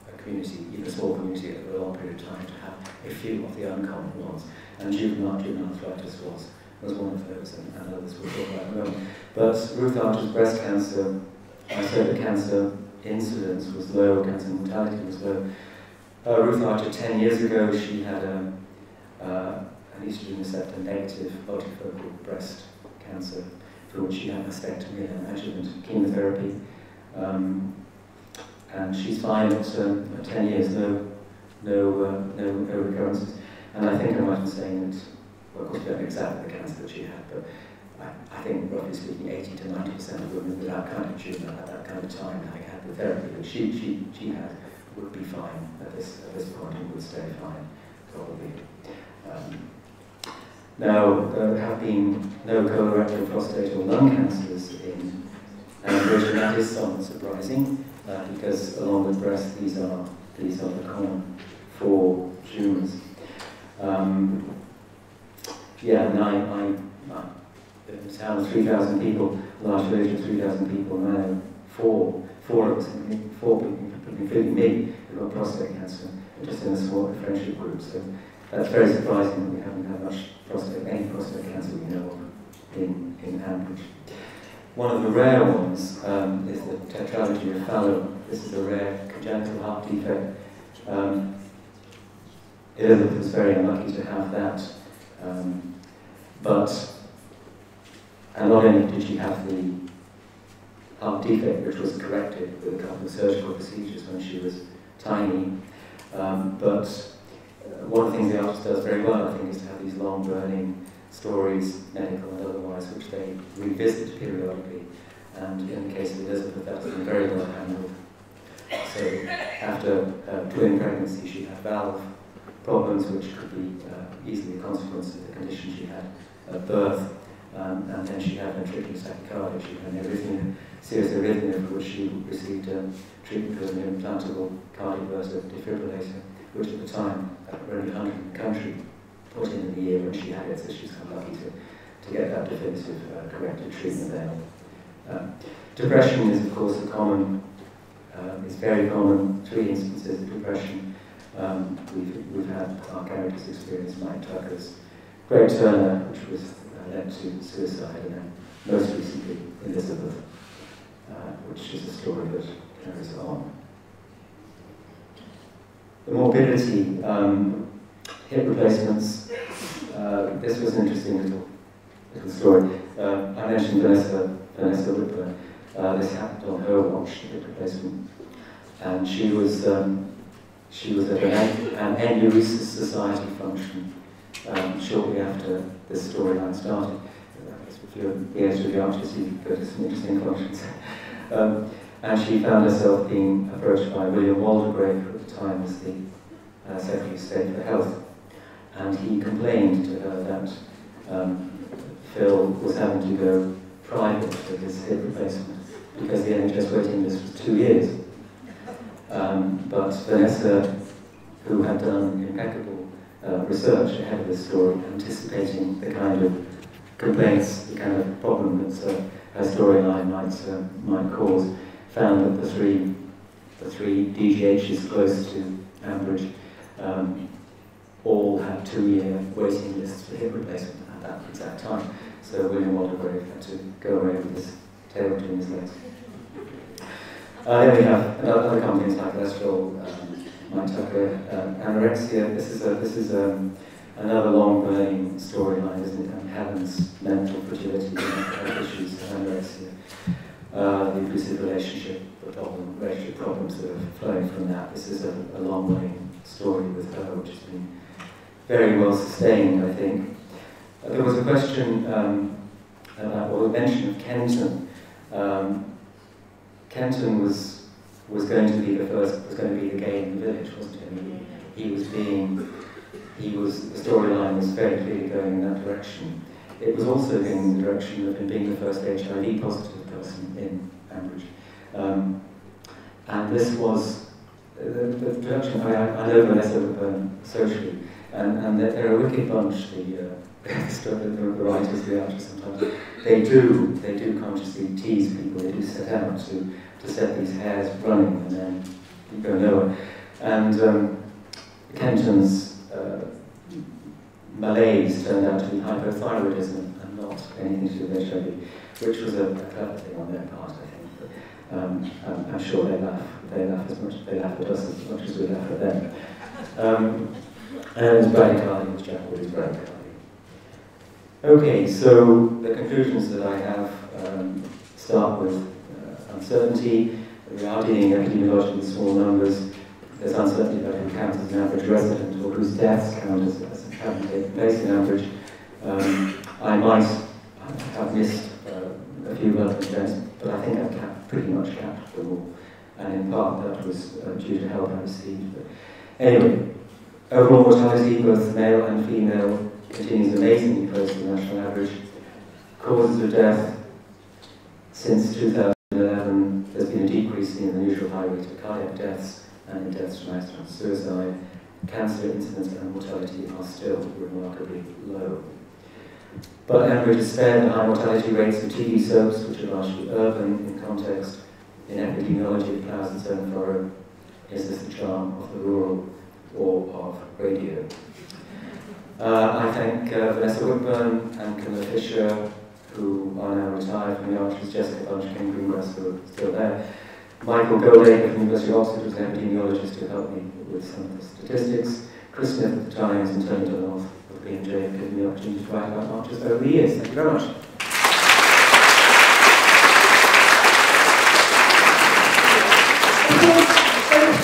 a community, even a small community over a long period of time, to have a few of the uncommon ones. And juvenile arthritis was one of those, and others we'll talk about in a moment. But Ruth Archer's breast cancer, I said the cancer incidence was low, cancer mortality was low. Ruth Archer, 10 years ago, she had an estrogen receptor negative multifocal breast cancer, for which she had mastectomy and adjuvant chemotherapy. And she's fine at 10 years, no recurrences. And I think I might be saying that, well, of course, we don't know exactly the cancer that she had, but I think, roughly speaking, 80 to 90% of women with that kind of tumour at that kind of time having had the therapy that she had would be fine at this point and would stay fine, probably. Now, there have been no colorectal, prostate or lung cancers in Ambridge, and that is somewhat surprising, because along with breast, these are the common 4 tumours. Yeah, in a town of 3,000 people, a large village of 3,000 people, now four of us, 4 people, including me, who got prostate cancer, just in a small friendship group. So that's very surprising that we haven't had any prostate cancer we know of in Ambridge. One of the rare ones is the tetralogy of Fallot. This is a rare congenital heart defect. Elizabeth was very unlucky to have that, and not only did she have the heart defect, which was corrected with a couple of surgical procedures when she was tiny, but one of the things the artist does very well, I think, is to have these long burning stories, medical and otherwise, which they revisit periodically. And in the case of Elizabeth, that's been very well handled. So after twin pregnancy, she had valve problems, which could be easily a consequence of the condition she had at birth. And then she had ventricular tachycardia. She had an arrhythmia, serious arrhythmia, for which she received treatment with an implantable cardioverter defibrillator, which at the time, around 100 in the country, put in the year when she had it, so she's lucky to get that definitive corrective treatment there. Depression is, of course, it's very common. 3 instances of depression. We've had our characters experience Mike Tucker's Greg Turner, which was led to suicide, and then most recently Elizabeth, which is a story that carries on. The morbidity, hip replacements. This was an interesting little story. I mentioned Vanessa Whitburn. This happened on her watch, the hip replacement, and she was at an Enuresis Society function shortly after this storyline started. If you're the editor of the artist, you go to some interesting functions. And she found herself being approached by William Waldegrave, who at the time was the Secretary of State for Health, and he complained to her that Phil was having to go private for his hip replacement because the NHS waiting list was 2 years. But Vanessa, who had done impeccable research ahead of this story, anticipating the kind of complaints, the kind of problem that her storyline might cause, found that the three DGHs close to Ambridge all had 2-year waiting lists for hip replacement at that exact time. So William Waldegrave had to go away with his tail between his legs. Then we have other companies like Lestrol, Mike Tucker, anorexia. This is another long burning storyline, isn't it? And Helen's mental fragility and issues of anorexia. The abusive relationship problems that are flowing from that. This is a long running story with her, which has been very well sustained, I think. There was a question or a mention of Kenton. Kenton was going to be the gay in the village, wasn't he? The storyline was very clearly going in that direction. It was also going in the direction of him being the first HIV positive person in Ambridge. And this was the production. I know Vanessa socially, and they're a wicked bunch. The writers, the artists, sometimes they do consciously tease people. They do set out to set these hairs running, and then you go nowhere. And Kenton's malaise turned out to be hypothyroidism and not anything to do with HIV, which was a clever thing on their part, I think. But, I'm sure they laugh at us as much as we laugh at them. And it was bradycardia, which Jack Wood is bradycardia. Okay, so the conclusions that I have start with uncertainty. We are dealing epidemiologically with small numbers. There's uncertainty about who counts as an average resident or whose deaths count as having taken place in Ambridge. I might have missed a few relevant events, but I think I've pretty much captured them all. And in part that was due to help I received. But anyway, overall mortality, both male and female, continues amazingly close to the national average. Causes of death since 2011, there's been a decrease in the unusual high rate of cardiac deaths and in deaths from accident suicide. Cancer incidence and mortality are still remarkably low. But Ambridge has spared the high mortality rates of TV soaps, which are largely urban in context. In epidemiology, it ploughs its own furrow. Is this the charm of the rural or of radio? I thank Vanessa Whitburn and Camilla Fisher, who are now retired from the Archers, Jessica Bunch, Ken Greengrass, who are still there. Michael Goldacre from the University of Oxford was an epidemiologist who helped me with some of the statistics. Chris Smith of the Times and Tony Dunlop of B&J have given me the opportunity to write about Archers over the years. Thank you very much.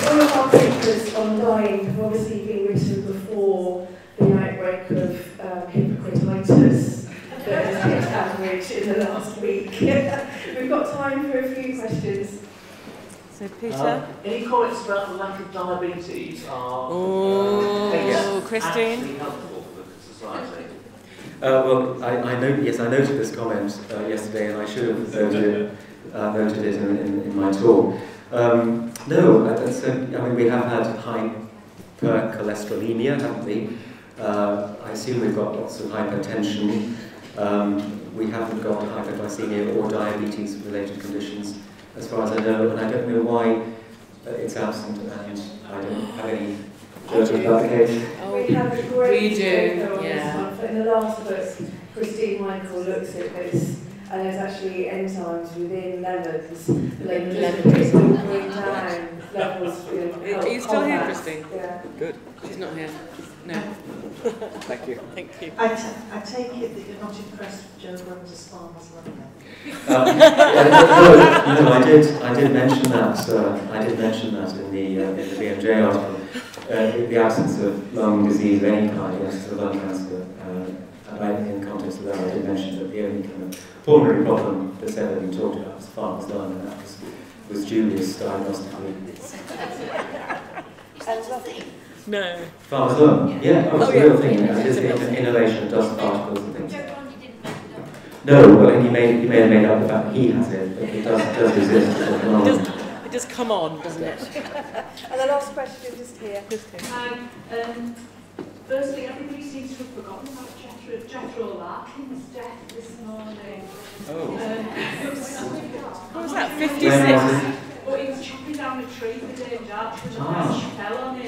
All of our papers on dying have obviously been written before the outbreak of hypocrititis that has hit Ambridge in the last week. We've got time for a few questions. So Peter? Any comments about the lack of diabetes are Christine? actually helpful for the society? Well, I noted this comment yesterday, and I should have noted it in my talk. I mean, we have had hypercholesterolemia, haven't we? I assume we've got lots of hypertension. We haven't got hyperglycemia or diabetes-related conditions, as far as I know, and I don't know why it's absent, and I don't have any judgment about the case. We have a great paper on this one. In the last book, Christine Michael looks at this, and there's actually enzymes within lemons. The lemons will bring down levels. Are you still here, Christine? Yeah. Good. She's not here. No. Thank you. Thank you. I take it that you're not impressed with Joe Bruns as farmer's love then? No, I did mention that. I did mention that in the BMJ article. The absence of lung disease of any kind, the absence of lung cancer, in context of that, I did mention that the only kind of pulmonary problem that's ever been talked about was farmer's lung, and that was Julius diagnostically. No. Farmer's lung, yeah, it's a real thing. It is an innovation, dust particles and things. No, well, he may have made up the fact that he has it, but it does exist. It does come on, doesn't it? And the last question just here. Firstly, everybody seems to have forgotten about Jethro Larkin's death this morning. What was that, 56? But he was chopping down a tree for Dave Arch and the branch fell on him.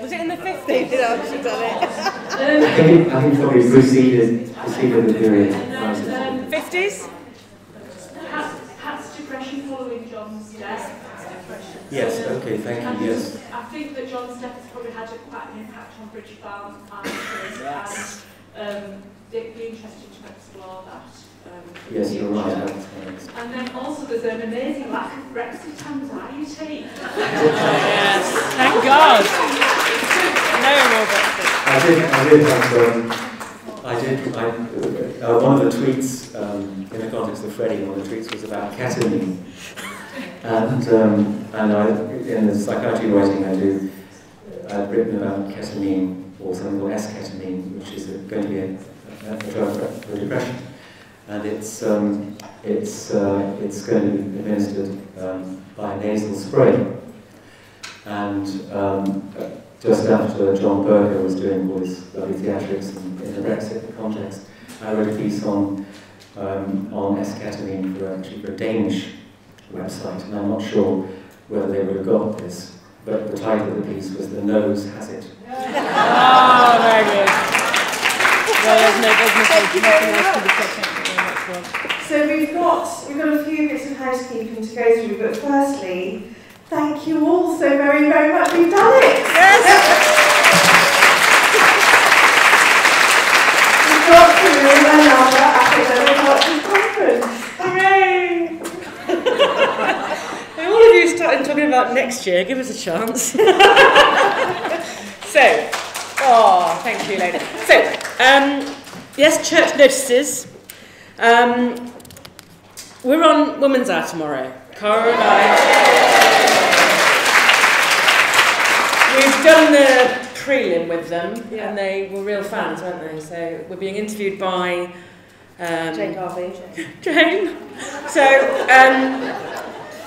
Was it in the 50s? Did Archie done it? I think probably preceded the period. 50s? Pat's depression following John's death. Yes, okay, thank you, yes. I think that John's death has probably had quite an impact on Bridge Farm and it'd be interesting to explore that. Yes, you're right. And then also there's an amazing lack of Brexit anxiety. Yes, thank God. No more Brexit. One of the tweets, in the context of Freddie, one of the tweets was about ketamine. And I, in the psychiatry writing I do, I've written about ketamine, or something called S-ketamine, which is going to be a drug for depression. And it's going to be administered by nasal spray. And just after John Berger was doing all his lovely theatrics in the Brexit context, I wrote a piece on S-ketamine for a Danish website, and I'm not sure whether they would have got this, but the title of the piece was "The Nose Has It." Oh, very good. Well, there's no So we've got a few bits of housekeeping to go through, but firstly, thank you all so very, very much. We've done it! Yes! We've got through another academic arts conference. Hooray! All of you started talking about next year, give us a chance. Thank you, lady. So, yes, church notices. We're on Women's Hour tomorrow. Cara and I. We've done the prelim with them, and they were real fans, weren't they? So we're being interviewed by Jane Garvey. Jane.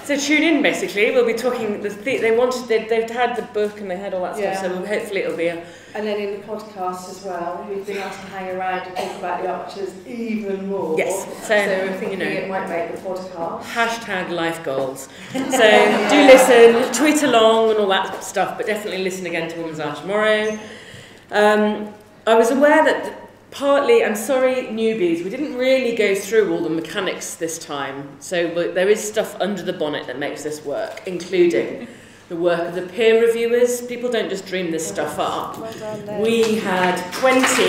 So tune in. Basically, we'll be talking. They've had the book and they had all that stuff. So hopefully it'll be a. And then in the podcast as well, we've been asked to hang around and talk about the Archers even more. Yes. So we're thinking it might make the podcast. Hashtag life goals. So do listen, tweet along and all that stuff, but definitely listen again to Women's Hour tomorrow. I was aware that partly, I'm sorry newbies, we didn't really go through all the mechanics this time. So there is stuff under the bonnet that makes this work, including the work of the peer reviewers. People don't just dream this stuff up. We had 20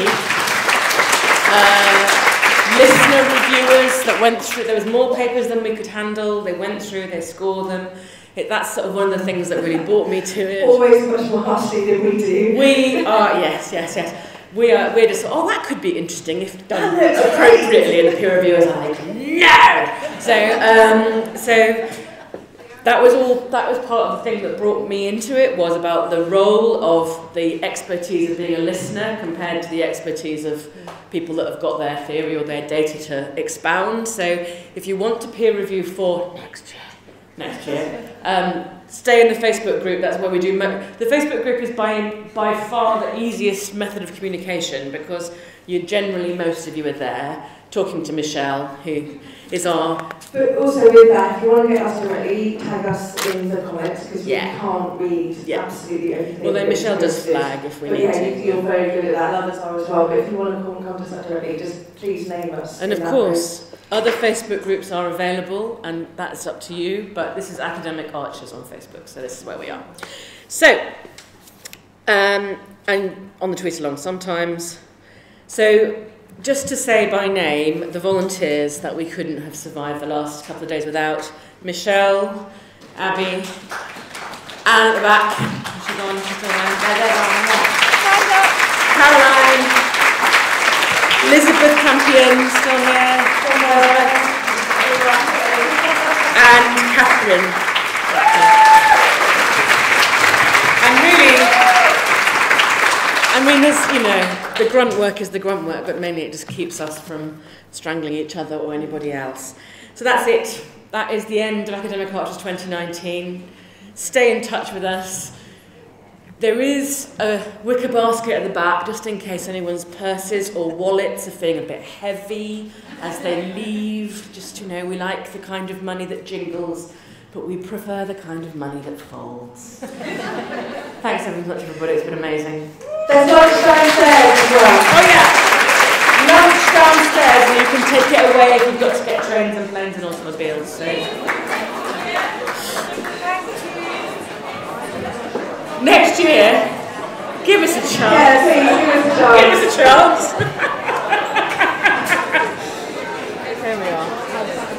listener reviewers that went through. There was more papers than we could handle. They went through, they scored them. That's sort of one of the things that really brought me to it. Always much more harshly than we do. We are, yes. We're just, that could be interesting if done appropriately, and the peer reviewers are like, no! So that was part of the thing that brought me into it, was about the role of the expertise of being a listener compared to the expertise of people that have got their theory or their data to expound. So if you want to peer review for next year, stay in the Facebook group. That's where we do. The Facebook group is by far the easiest method of communication, because most of you are there talking to Michelle, who is our... But also with that, if you want to get us directly, tag us in the comments, because we can't read absolutely everything. Well, then Michelle does flag if we need to. You're very good at that, and others are as well, but if you want to come to us directly, just please name us. And of course, other Facebook groups are available, and that's up to you, but this is Academic Archers on Facebook, so this is where we are. So, and on the tweet along sometimes. So, just to say by name, the volunteers that we couldn't have survived the last couple of days without: Michelle, Abby, Anne at the back, she's gone, Caroline, Elizabeth Campion, still here, and Catherine. And really, there's, the grunt work is the grunt work, but mainly it just keeps us from strangling each other or anybody else. So that's it. That is the end of Academic Archers 2019. Stay in touch with us. There is a wicker basket at the back, just in case anyone's purses or wallets are feeling a bit heavy as they leave. Just, we like the kind of money that jingles, but we prefer the kind of money that folds. Thanks so much, everybody. It's been amazing. There's lunch downstairs as well. Oh, yeah. Lunch downstairs, and you can take it away if you've got to get trains and planes and automobiles. So. Next year, give us a chance. Yeah, please, give us a chance. Give us a chance. There we are.